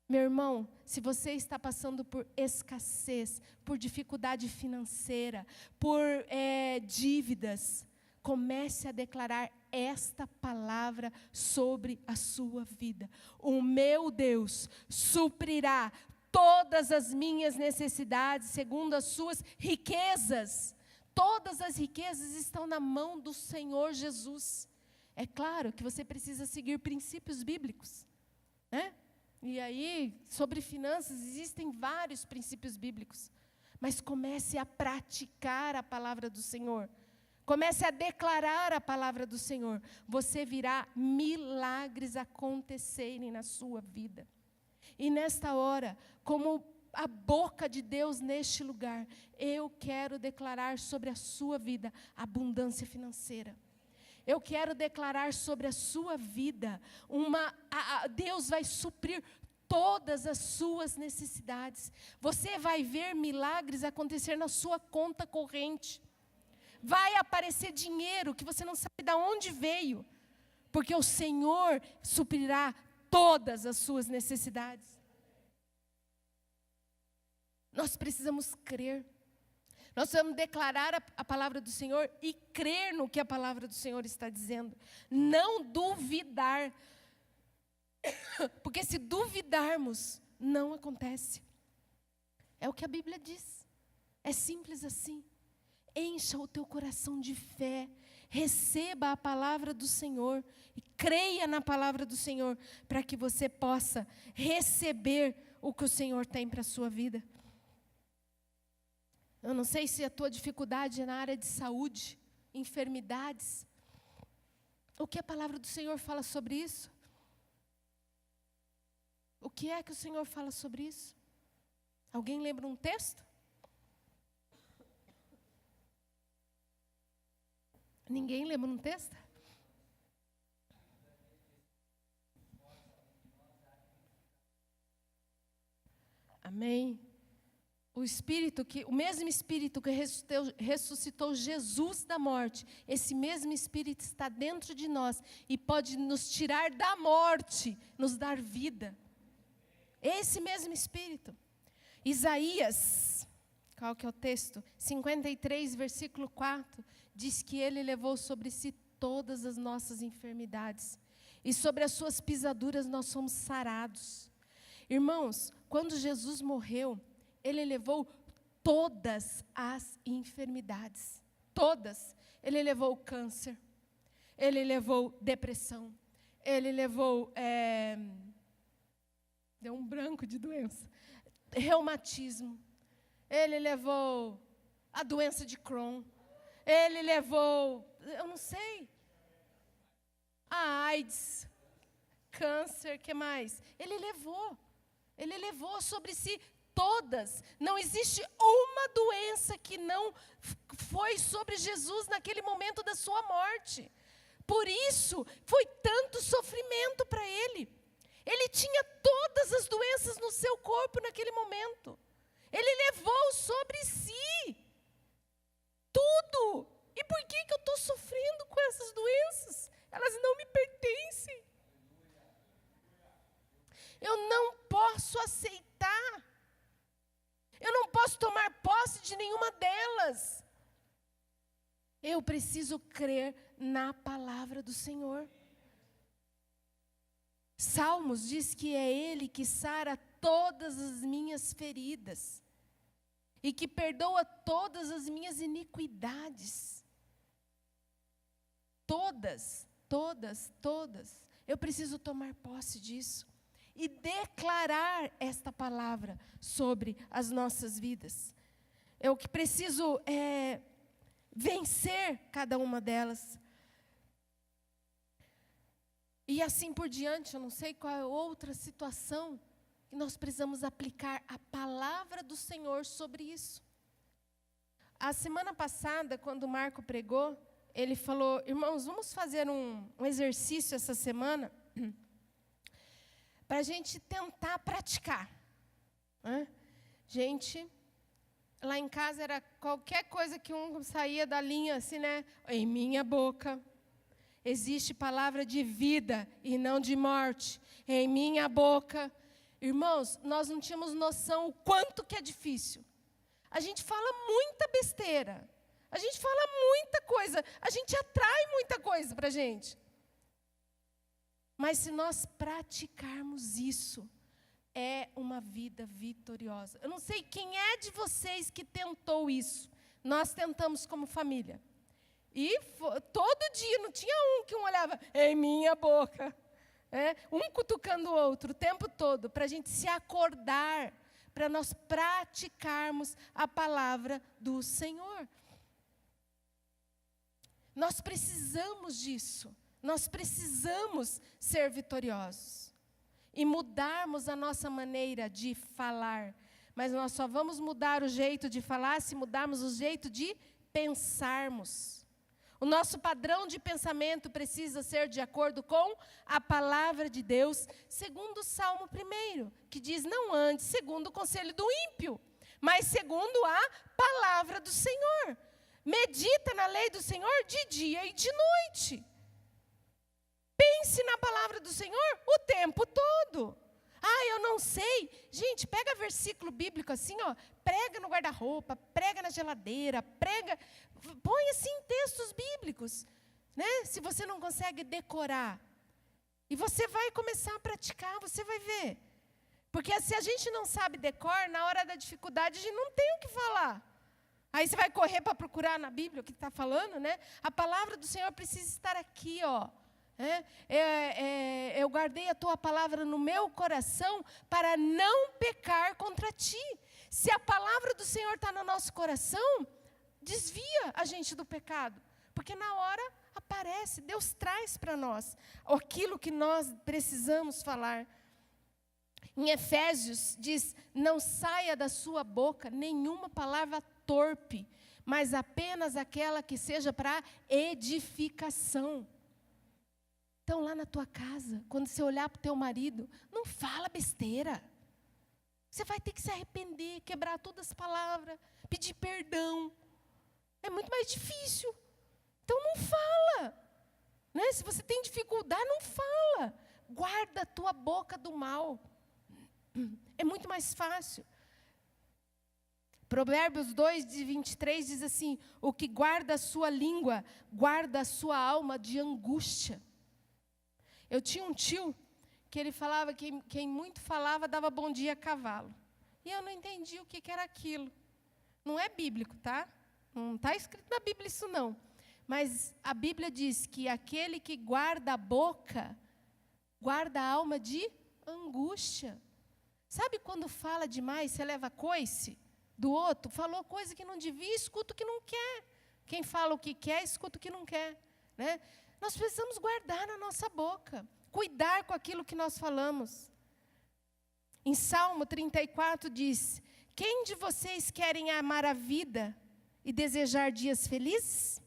Meu irmão, se você está passando por escassez, por dificuldade financeira, por dívidas, comece a declarar esta palavra sobre a sua vida. O meu Deus suprirá todas as minhas necessidades segundo as suas riquezas. Todas as riquezas estão na mão do Senhor Jesus. É claro que você precisa seguir princípios bíblicos, né? E aí, sobre finanças, existem vários princípios bíblicos. Mas comece a praticar a palavra do Senhor. Comece a declarar a palavra do Senhor. Você virá milagres acontecerem na sua vida. E nesta hora, como a boca de Deus neste lugar, eu quero declarar sobre a sua vida abundância financeira. Eu quero declarar sobre a sua vida, Deus vai suprir todas as suas necessidades. Você vai ver milagres acontecer na sua conta corrente. Vai aparecer dinheiro que você não sabe de onde veio, porque o Senhor suprirá todas as suas necessidades. Nós precisamos crer. Nós precisamos declarar a palavra do Senhor e crer no que a palavra do Senhor está dizendo. Não duvidar. Porque se duvidarmos, não acontece. É o que a Bíblia diz. É simples assim. Encha o teu coração de fé. Receba a palavra do Senhor. E creia na palavra do Senhor, para que você possa receber o que o Senhor tem para a sua vida. Eu não sei se a tua dificuldade é na área de saúde, enfermidades. O que a palavra do Senhor fala sobre isso? O que é que o Senhor fala sobre isso? Alguém lembra um texto? Ninguém lembra um texto? Amém. O mesmo Espírito que ressuscitou Jesus da morte, esse mesmo Espírito está dentro de nós e pode nos tirar da morte, nos dar vida. Esse mesmo Espírito. Isaías, qual que é o texto? 53, versículo 4, diz que Ele levou sobre si todas as nossas enfermidades e sobre as suas pisaduras nós somos sarados. Irmãos, quando Jesus morreu, Ele levou todas as enfermidades. Todas. Ele levou o câncer. Ele levou depressão. Ele levou... deu um branco de doença. Reumatismo. Ele levou a doença de Crohn. Ele levou... eu não sei. A AIDS. Câncer, o que mais? Ele levou. Ele levou sobre si todas. Não existe uma doença que não foi sobre Jesus naquele momento da sua morte. Por isso, foi tanto sofrimento para Ele. Ele tinha todas as doenças no seu corpo naquele momento. Ele levou sobre si tudo. E por que eu estou sofrendo com essas doenças? Elas não me pertencem. Eu não posso aceitar. Eu não posso tomar posse de nenhuma delas. Eu preciso crer na palavra do Senhor. Salmos diz que é Ele que sara todas as minhas feridas. e que perdoa todas as minhas iniquidades. Todas, todas, todas. Eu preciso tomar posse disso e declarar esta palavra sobre as nossas vidas. Eu que preciso vencer cada uma delas. E assim por diante, eu não sei qual é outra situação que nós precisamos aplicar a palavra do Senhor sobre isso. A semana passada, quando o Marco pregou, ele falou: irmãos, vamos fazer um exercício essa semana para a gente tentar praticar. Gente, lá em casa era qualquer coisa que um saía da linha assim, né? Em minha boca existe palavra de vida e não de morte. Em minha boca. Irmãos, nós não tínhamos noção o quanto que é difícil. A gente fala muita besteira. A gente fala muita coisa. A gente atrai muita coisa para a gente. Mas se nós praticarmos isso, é uma vida vitoriosa. Eu não sei quem é de vocês que tentou isso. Nós tentamos como família. E todo dia, não tinha um que olhava em minha boca. Um cutucando o outro o tempo todo, para a gente se acordar, para nós praticarmos a palavra do Senhor. Nós precisamos disso. Nós precisamos ser vitoriosos e mudarmos a nossa maneira de falar. Mas nós só vamos mudar o jeito de falar se mudarmos o jeito de pensarmos. O nosso padrão de pensamento precisa ser de acordo com a palavra de Deus, segundo o Salmo 1, que diz: não ande segundo o conselho do ímpio, mas segundo a palavra do Senhor. Medita na lei do Senhor de dia e de noite. Pense na palavra do Senhor o tempo todo. Eu não sei. Gente, pega versículo bíblico assim, prega no guarda-roupa, prega na geladeira, põe assim textos bíblicos, né? Se você não consegue decorar. E você vai começar a praticar, você vai ver. Porque se a gente não sabe decor, na hora da dificuldade a gente não tem o que falar. Aí você vai correr para procurar na Bíblia o que está falando, né? A palavra do Senhor precisa estar aqui, eu guardei a tua palavra no meu coração para não pecar contra ti. Se a palavra do Senhor está no nosso coração, desvia a gente do pecado. Porque na hora aparece, Deus traz para nós aquilo que nós precisamos falar. Em Efésios diz: não saia da sua boca nenhuma palavra torpe, mas apenas aquela que seja para edificação. Então, lá na tua casa, quando você olhar para o teu marido, não fala besteira. Você vai ter que se arrepender, quebrar todas as palavras, pedir perdão. É muito mais difícil. Então, não fala. Né? Se você tem dificuldade, não fala. Guarda a tua boca do mal. É muito mais fácil. Provérbios 2:23 diz assim: o que guarda a sua língua, guarda a sua alma de angústia. Eu tinha um tio que ele falava que quem muito falava dava bom dia a cavalo. E eu não entendi o que era aquilo. Não é bíblico, tá? Não está escrito na Bíblia isso não. Mas a Bíblia diz que aquele que guarda a boca, guarda a alma de angústia. Sabe quando fala demais, você leva coice do outro? Falou coisa que não devia, escuta o que não quer. Quem fala o que quer, escuta o que não quer. Né? Nós precisamos guardar na nossa boca, cuidar com aquilo que nós falamos. Em Salmo 34 diz: quem de vocês querem amar a vida e desejar dias felizes?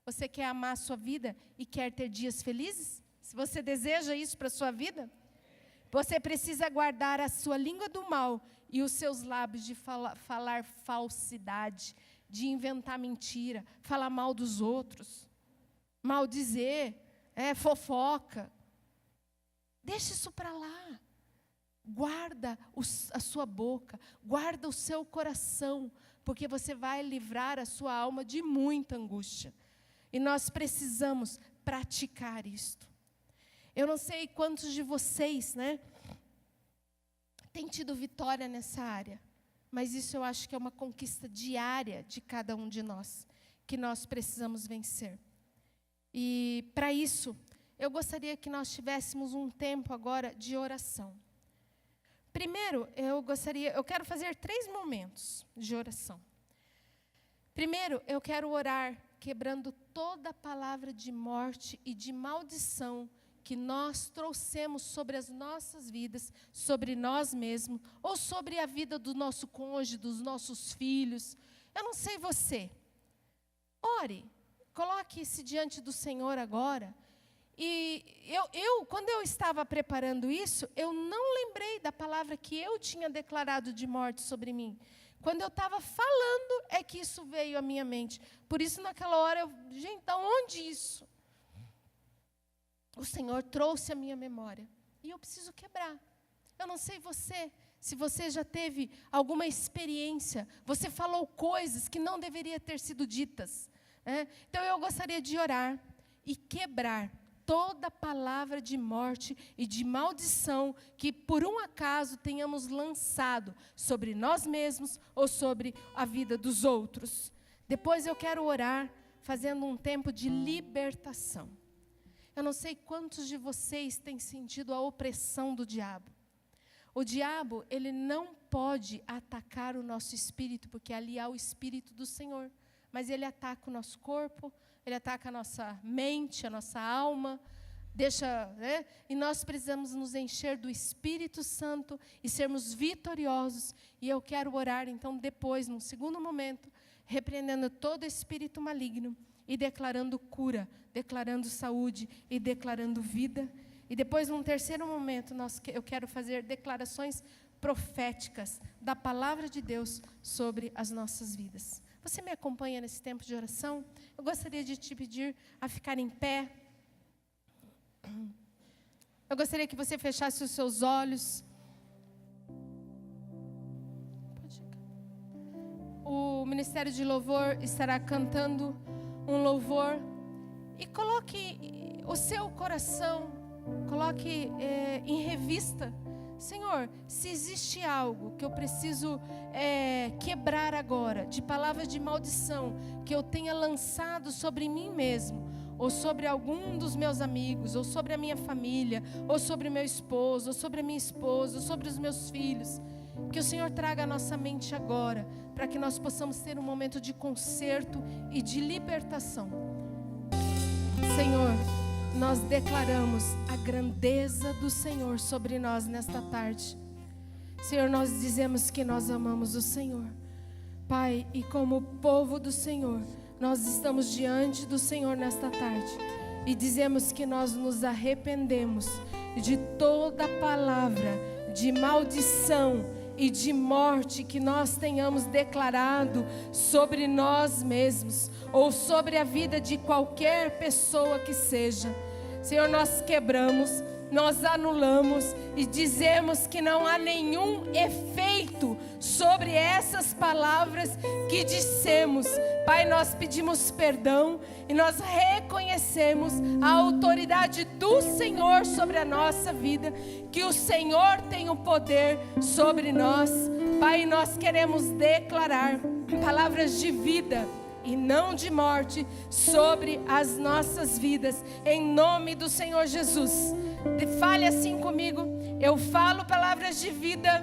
Você quer amar a sua vida e quer ter dias felizes? Se você deseja isso para a sua vida, você precisa guardar a sua língua do mal e os seus lábios de falar falsidade, de inventar mentira, falar mal dos outros, maldizer, fofoca. Deixa isso para lá. Guarda a sua boca, guarda o seu coração, porque você vai livrar a sua alma de muita angústia. E nós precisamos praticar isto. Eu não sei quantos de vocês, têm tido vitória nessa área. Mas isso eu acho que é uma conquista diária de cada um de nós, que nós precisamos vencer. E para isso, eu gostaria que nós tivéssemos um tempo agora de oração. Primeiro, eu quero fazer 3 momentos de oração. Primeiro, eu quero orar quebrando toda palavra de morte e de maldição que nós trouxemos sobre as nossas vidas, sobre nós mesmos, ou sobre a vida do nosso cônjuge, dos nossos filhos. Eu não sei você. Ore, coloque-se diante do Senhor agora. E quando eu estava preparando isso, eu não lembrei da palavra que eu tinha declarado de morte sobre mim. Quando eu estava falando, é que isso veio à minha mente. Por isso, naquela hora, gente, da onde isso? O Senhor trouxe à minha memória. E eu preciso quebrar. Eu não sei você, se você já teve alguma experiência, você falou coisas que não deveriam ter sido ditas. Então, eu gostaria de orar e quebrar toda palavra de morte e de maldição que por um acaso tenhamos lançado sobre nós mesmos ou sobre a vida dos outros. Depois eu quero orar fazendo um tempo de libertação. Eu não sei quantos de vocês têm sentido a opressão do diabo. O diabo, ele não pode atacar o nosso espírito, porque ali há o Espírito do Senhor. Mas ele ataca o nosso corpo, ele ataca a nossa mente, a nossa alma, e nós precisamos nos encher do Espírito Santo e sermos vitoriosos. E eu quero orar, então, depois, num segundo momento, repreendendo todo espírito maligno e declarando cura, declarando saúde e declarando vida. E depois, num terceiro momento, eu quero fazer declarações proféticas da palavra de Deus sobre as nossas vidas. Você me acompanha nesse tempo de oração? Eu gostaria de te pedir a ficar em pé. Eu gostaria que você fechasse os seus olhos. O Ministério de Louvor estará cantando um louvor. E coloque o seu coração, coloque em revista. Senhor, se existe algo que eu preciso quebrar agora, de palavras de maldição, que eu tenha lançado sobre mim mesmo, ou sobre algum dos meus amigos, ou sobre a minha família, ou sobre o meu esposo, ou sobre a minha esposa, ou sobre os meus filhos, que o Senhor traga à nossa mente agora, para que nós possamos ter um momento de conserto e de libertação. Senhor, nós declaramos a grandeza do Senhor sobre nós nesta tarde. Senhor, nós dizemos que nós amamos o Senhor. Pai, e como povo do Senhor, nós estamos diante do Senhor nesta tarde e dizemos que nós nos arrependemos de toda palavra de maldição e de morte que nós tenhamos declarado sobre nós mesmos ou sobre a vida de qualquer pessoa que seja. Senhor, nós quebramos, nós anulamos e dizemos que não há nenhum efeito sobre essas palavras que dissemos. Pai, nós pedimos perdão e nós reconhecemos a autoridade do Senhor sobre a nossa vida, que o Senhor tem o poder sobre nós. Pai, nós queremos declarar palavras de vida e não de morte sobre as nossas vidas, em nome do Senhor Jesus. Fale assim comigo: eu falo palavras de vida,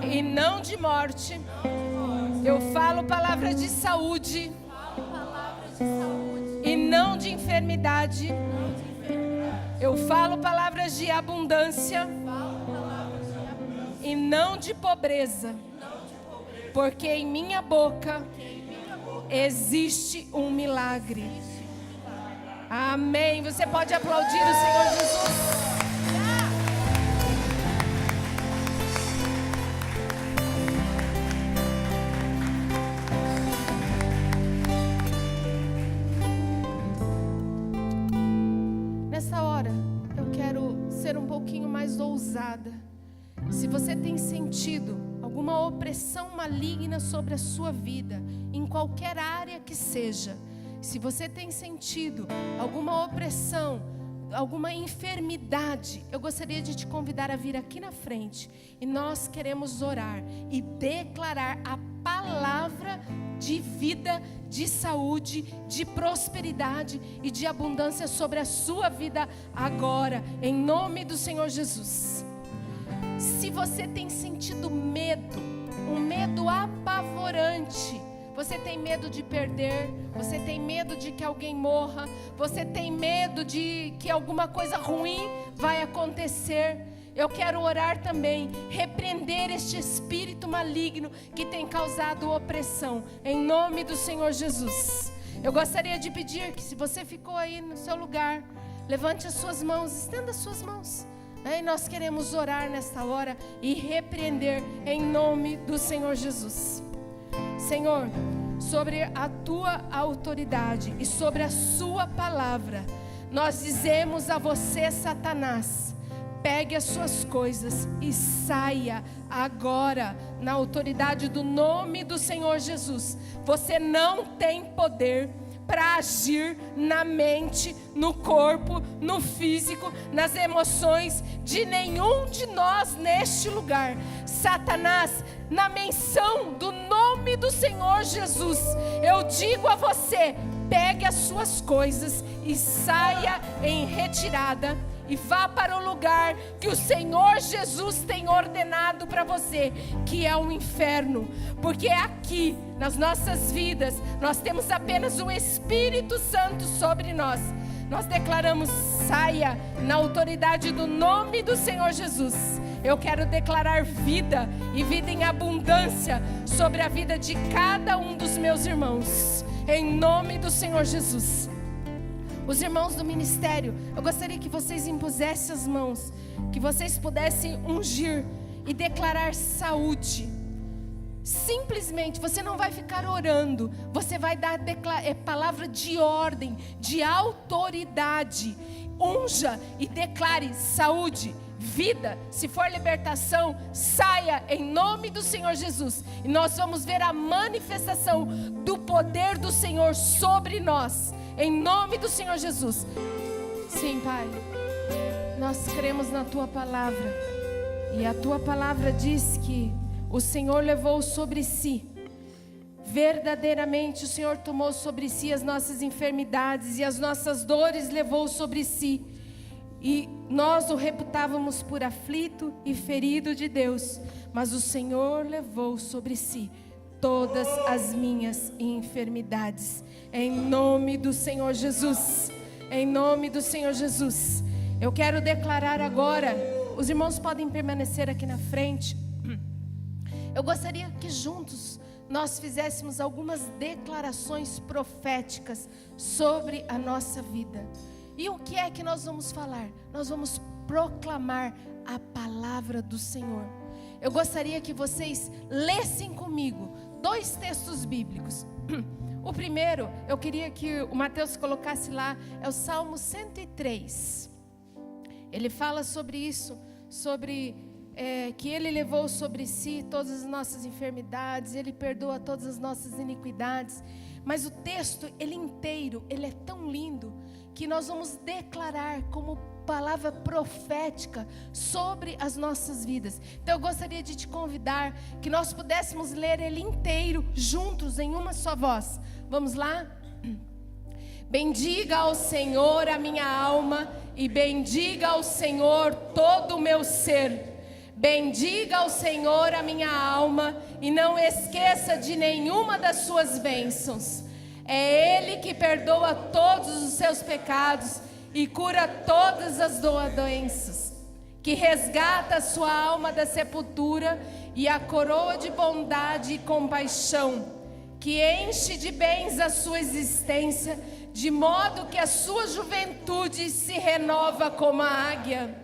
e não de morte. Eu falo palavras de saúde, e não de enfermidade. Eu falo palavras de abundância, e não de pobreza. Porque em minha boca existe um milagre. Amém. Você pode aplaudir o Senhor Jesus. Nessa hora, eu quero ser um pouquinho mais ousada. Se você tem sentido alguma opressão maligna sobre a sua vida, em qualquer área que seja, se você tem sentido alguma opressão alguma enfermidade, eu gostaria de te convidar a vir aqui na frente. E nós queremos orar e declarar a palavra de vida, de saúde, de prosperidade e de abundância sobre a sua vida agora, em nome do Senhor Jesus. Se você tem sentido medo, um medo apavorante, você tem medo de perder, você tem medo de que alguém morra, você tem medo de que alguma coisa ruim vai acontecer, eu quero orar também, repreender este espírito maligno que tem causado opressão, em nome do Senhor Jesus. Eu gostaria de pedir que, se você ficou aí no seu lugar, levante as suas mãos, estenda as suas mãos. E nós queremos orar nesta hora e repreender em nome do Senhor Jesus. Senhor, sobre a tua autoridade e sobre a sua palavra, nós dizemos a você, Satanás, pegue as suas coisas e saia agora na autoridade do nome do Senhor Jesus. Você não tem poder para agir na mente, no corpo, no físico, nas emoções de nenhum de nós neste lugar. Satanás, na menção do nome do Senhor Jesus, eu digo a você, pegue as suas coisas e saia em retirada e vá para o lugar que o Senhor Jesus tem ordenado para você, que é o inferno, porque aqui nas nossas vidas nós temos apenas o Espírito Santo sobre nós. Nós declaramos, saia na autoridade do nome do Senhor Jesus. Eu quero declarar vida e vida em abundância sobre a vida de cada um dos meus irmãos, em nome do Senhor Jesus. Os irmãos do ministério, eu gostaria que vocês impusessem as mãos, que vocês pudessem ungir e declarar saúde. Simplesmente, você não vai ficar orando, você vai dar palavra de ordem, de autoridade. Unja e declare saúde, vida. Se for libertação, saia em nome do Senhor Jesus. E nós vamos ver a manifestação do poder do Senhor sobre nós, em nome do Senhor Jesus. Sim, Pai, nós cremos na Tua palavra, e a Tua palavra diz que o Senhor levou sobre si, verdadeiramente o Senhor tomou sobre si as nossas enfermidades e as nossas dores levou sobre si, e nós o reputávamos por aflito e ferido de Deus, mas o Senhor levou sobre si todas as minhas enfermidades, em nome do Senhor Jesus, em nome do Senhor Jesus. Eu quero declarar agora, os irmãos podem permanecer aqui na frente. Eu gostaria que juntos nós fizéssemos algumas declarações proféticas sobre a nossa vida. E o que é que nós vamos falar? Nós vamos proclamar a palavra do Senhor. Eu gostaria que vocês lessem comigo 2 textos bíblicos. O primeiro, eu queria que o Mateus colocasse lá, é o Salmo 103. Ele fala sobre isso, sobre que Ele levou sobre si todas as nossas enfermidades, Ele perdoa todas as nossas iniquidades. Mas o texto, ele inteiro, ele é tão lindo, que nós vamos declarar como palavra profética sobre as nossas vidas. Então eu gostaria de te convidar que nós pudéssemos ler ele inteiro juntos em uma só voz. Vamos lá? Bendiga ao Senhor a minha alma e bendiga ao Senhor todo o meu ser. Bendiga ao Senhor a minha alma e não esqueça de nenhuma das suas bênçãos. É Ele que perdoa todos os seus pecados e cura todas as doenças, que resgata a sua alma da sepultura e a coroa de bondade e compaixão, que enche de bens a sua existência, de modo que a sua juventude se renova como a águia.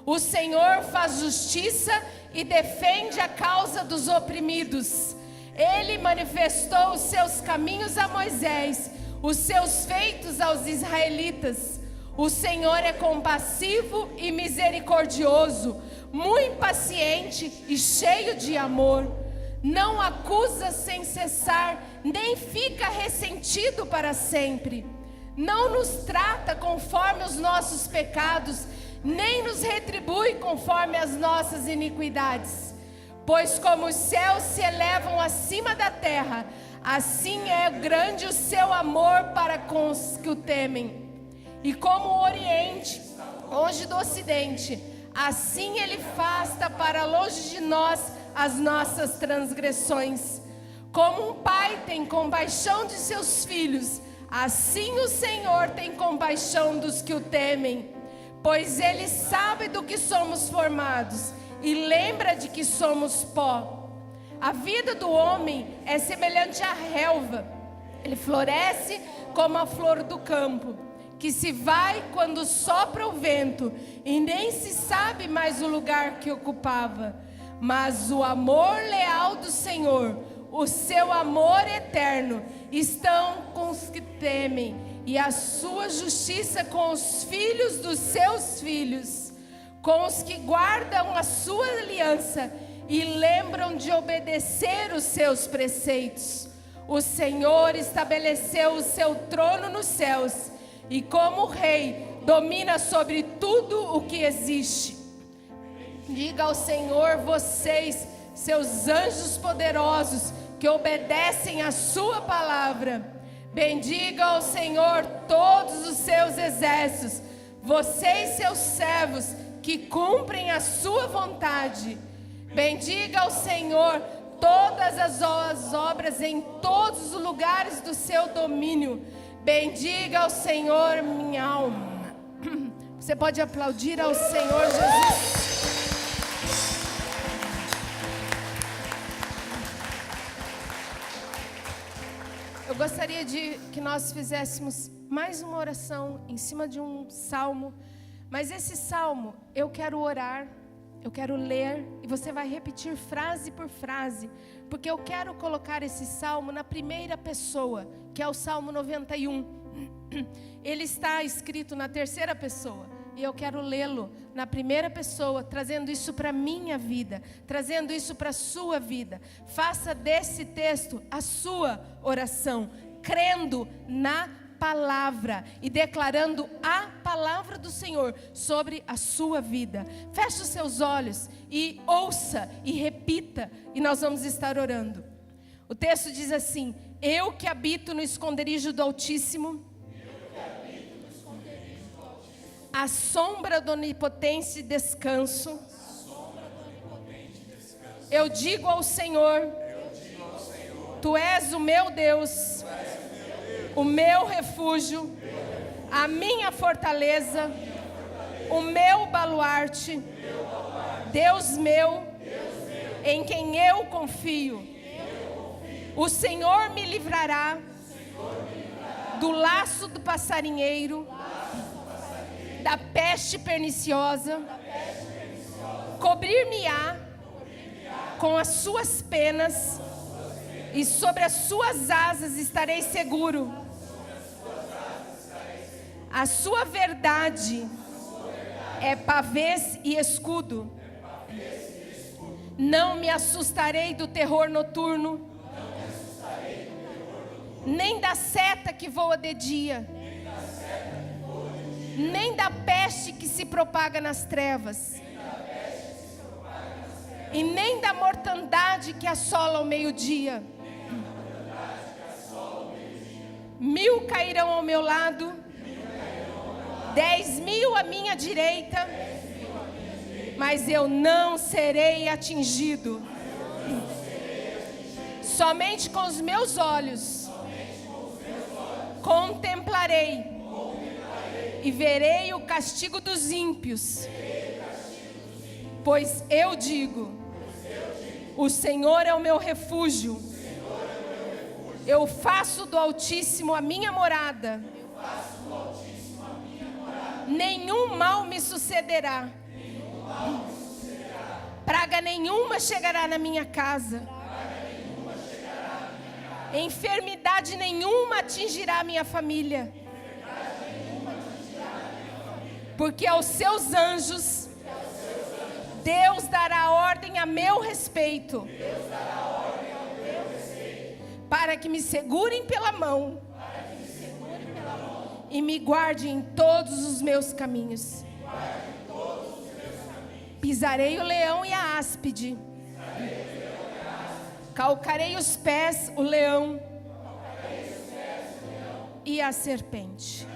O Senhor faz justiça e defende a causa dos oprimidos. Ele manifestou os seus caminhos a Moisés, os seus feitos aos israelitas. O Senhor é compassivo e misericordioso, muito paciente e cheio de amor. Não acusa sem cessar, nem fica ressentido para sempre. não nos trata conforme os nossos pecados, nem nos retribui conforme as nossas iniquidades. Pois como os céus se elevam acima da terra, assim é grande o seu amor para com os que o temem. E como o Oriente, longe do Ocidente, assim Ele afasta para longe de nós as nossas transgressões. Como um pai tem compaixão de seus filhos, assim o Senhor tem compaixão dos que o temem. Pois Ele sabe do que somos formados e lembra de que somos pó. A vida do homem é semelhante à relva. Ele floresce como a flor do campo, que se vai quando sopra o vento, e nem se sabe mais o lugar que ocupava. Mas o amor leal do Senhor, o seu amor eterno, estão com os que temem, e a sua justiça com os filhos dos seus filhos, com os que guardam a sua aliança e lembram de obedecer os seus preceitos. O Senhor estabeleceu o seu trono nos céus, e como rei domina sobre tudo o que existe. Diga ao Senhor, vocês, seus anjos poderosos, que obedecem a sua palavra. Bendiga ao Senhor todos os seus exércitos, vocês, seus servos, que cumprem a sua vontade. Bendiga ao Senhor todas as obras em todos os lugares do seu domínio. Bendiga ao Senhor, minha alma. Você pode aplaudir ao Senhor Jesus. Eu gostaria de que nós fizéssemos mais uma oração em cima de um salmo. Mas esse salmo eu quero orar, eu quero ler, e você vai repetir frase por frase, porque eu quero colocar esse salmo na primeira pessoa, que é o Salmo 91. Ele está escrito na terceira pessoa, e eu quero lê-lo na primeira pessoa, trazendo isso para a minha vida, trazendo isso para a sua vida. Faça desse texto a sua oração, crendo na palavra e declarando a palavra do Senhor sobre a sua vida. Feche os seus olhos e ouça e repita, e nós vamos estar orando. O texto diz assim: eu que habito no esconderijo do Altíssimo, à sombra do Onipotente descanso. Eu digo ao Senhor, Tu és o meu Deus, o meu refúgio, a minha fortaleza, o meu baluarte, Deus meu, em quem eu confio. O Senhor me livrará do laço do passarinheiro, da peste perniciosa. Cobrir-me-á com as suas penas, e sobre as suas asas estarei seguro. A sua verdade é pavês e escudo. Não me assustarei do terror noturno, nem da seta que voa de dia, nem da peste que se propaga nas trevas, e nem da mortandade que assola ao meio-dia. 1000 cairão ao meu lado, 10.000 à minha direita, mas eu não serei atingido. Somente com os meus olhos contemplarei e verei o castigo dos ímpios. Pois eu digo, o Senhor é o meu refúgio. Eu faço do Altíssimo a minha morada. Nenhum mal me sucederá. Praga nenhuma chegará na minha casa. Enfermidade nenhuma atingirá a minha família. Porque aos seus anjos Deus dará ordem a meu respeito, para que me segurem pela mão e me guarde em todos os meus caminhos. Pisarei o leão e a áspide, calcarei os pés o leão e a serpente.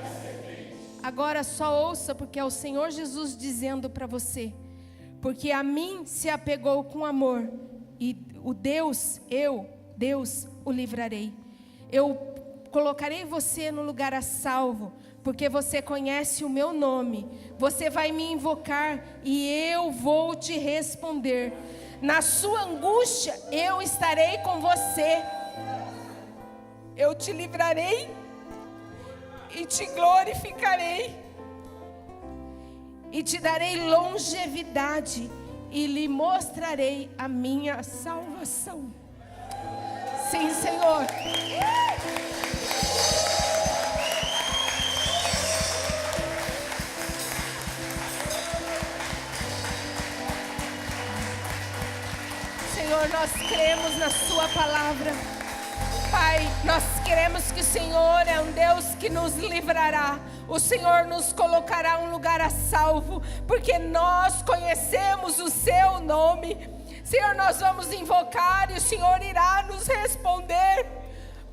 Agora só ouça, porque é o Senhor Jesus dizendo para você: porque a mim se apegou com amor, e Deus, o livrarei. Eu colocarei você no lugar a salvo, porque você conhece o meu nome. Você vai me invocar e eu vou te responder. Na sua angústia eu estarei com você. Eu te livrarei e te glorificarei, e te darei longevidade, e lhe mostrarei a minha salvação. Sim, Senhor. Senhor, nós cremos na sua palavra. Pai, nós queremos que o Senhor é um Deus que nos livrará. O Senhor nos colocará um lugar a salvo, porque nós conhecemos o seu nome. Senhor, nós vamos invocar e o Senhor irá nos responder.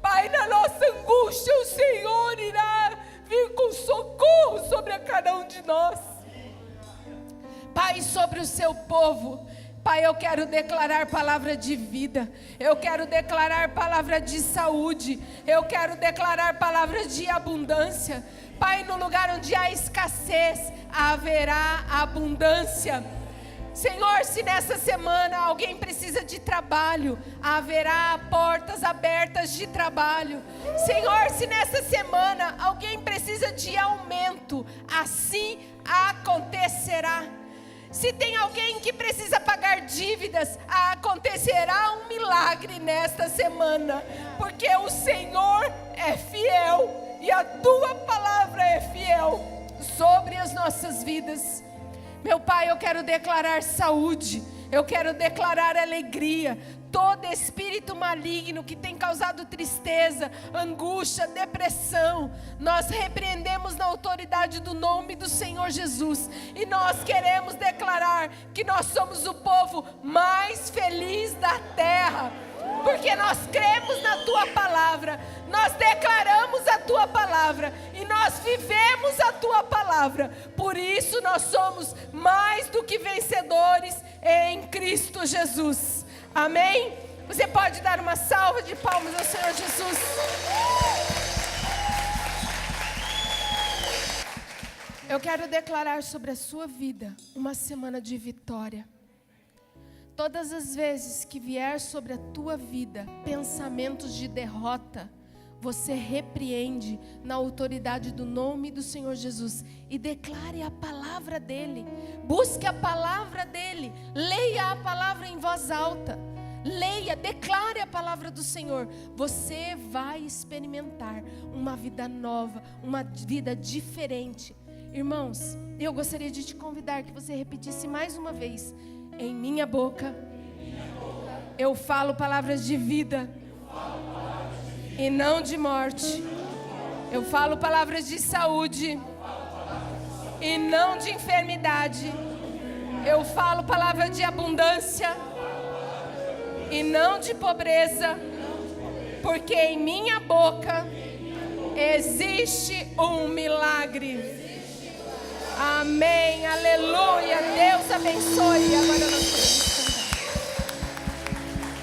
Pai, na nossa angústia o Senhor irá vir com socorro sobre a cada um de nós. Pai, sobre o seu povo. Pai, eu quero declarar palavra de vida, eu quero declarar palavra de saúde, eu quero declarar palavra de abundância. Pai, no lugar onde há escassez, haverá abundância. Senhor, se nessa semana alguém precisa de trabalho, haverá portas abertas de trabalho. Senhor, se nessa semana alguém precisa de aumento, assim acontecerá. Se tem alguém que precisa pagar dívidas, acontecerá um milagre nesta semana, porque o Senhor é fiel e a tua palavra é fiel sobre as nossas vidas. Meu Pai, eu quero declarar saúde, eu quero declarar alegria. Todo espírito maligno que tem causado tristeza, angústia, depressão, nós repreendemos na autoridade do nome do Senhor Jesus. E nós queremos declarar que nós somos o povo mais feliz da terra, porque nós cremos na tua palavra, nós declaramos a tua palavra e nós vivemos a tua palavra. Por isso nós somos mais do que vencedores em Cristo Jesus. Amém? Você pode dar uma salva de palmas ao Senhor Jesus. Eu quero declarar sobre a sua vida uma semana de vitória. Todas as vezes que vier sobre a tua vida pensamentos de derrota, você repreende na autoridade do nome do Senhor Jesus e declare a palavra dele. Busque a palavra dele, leia a palavra em voz alta. Leia, declare a palavra do Senhor. Você vai experimentar uma vida nova, uma vida diferente. Irmãos, eu gostaria de te convidar que você repetisse mais uma vez: em minha boca eu falo palavras de vida e não de morte. Eu falo palavras de saúde e não de enfermidade. Eu falo palavra de abundância e não de pobreza, porque em minha boca existe um milagre. Amém, aleluia. Deus abençoe. Agora nós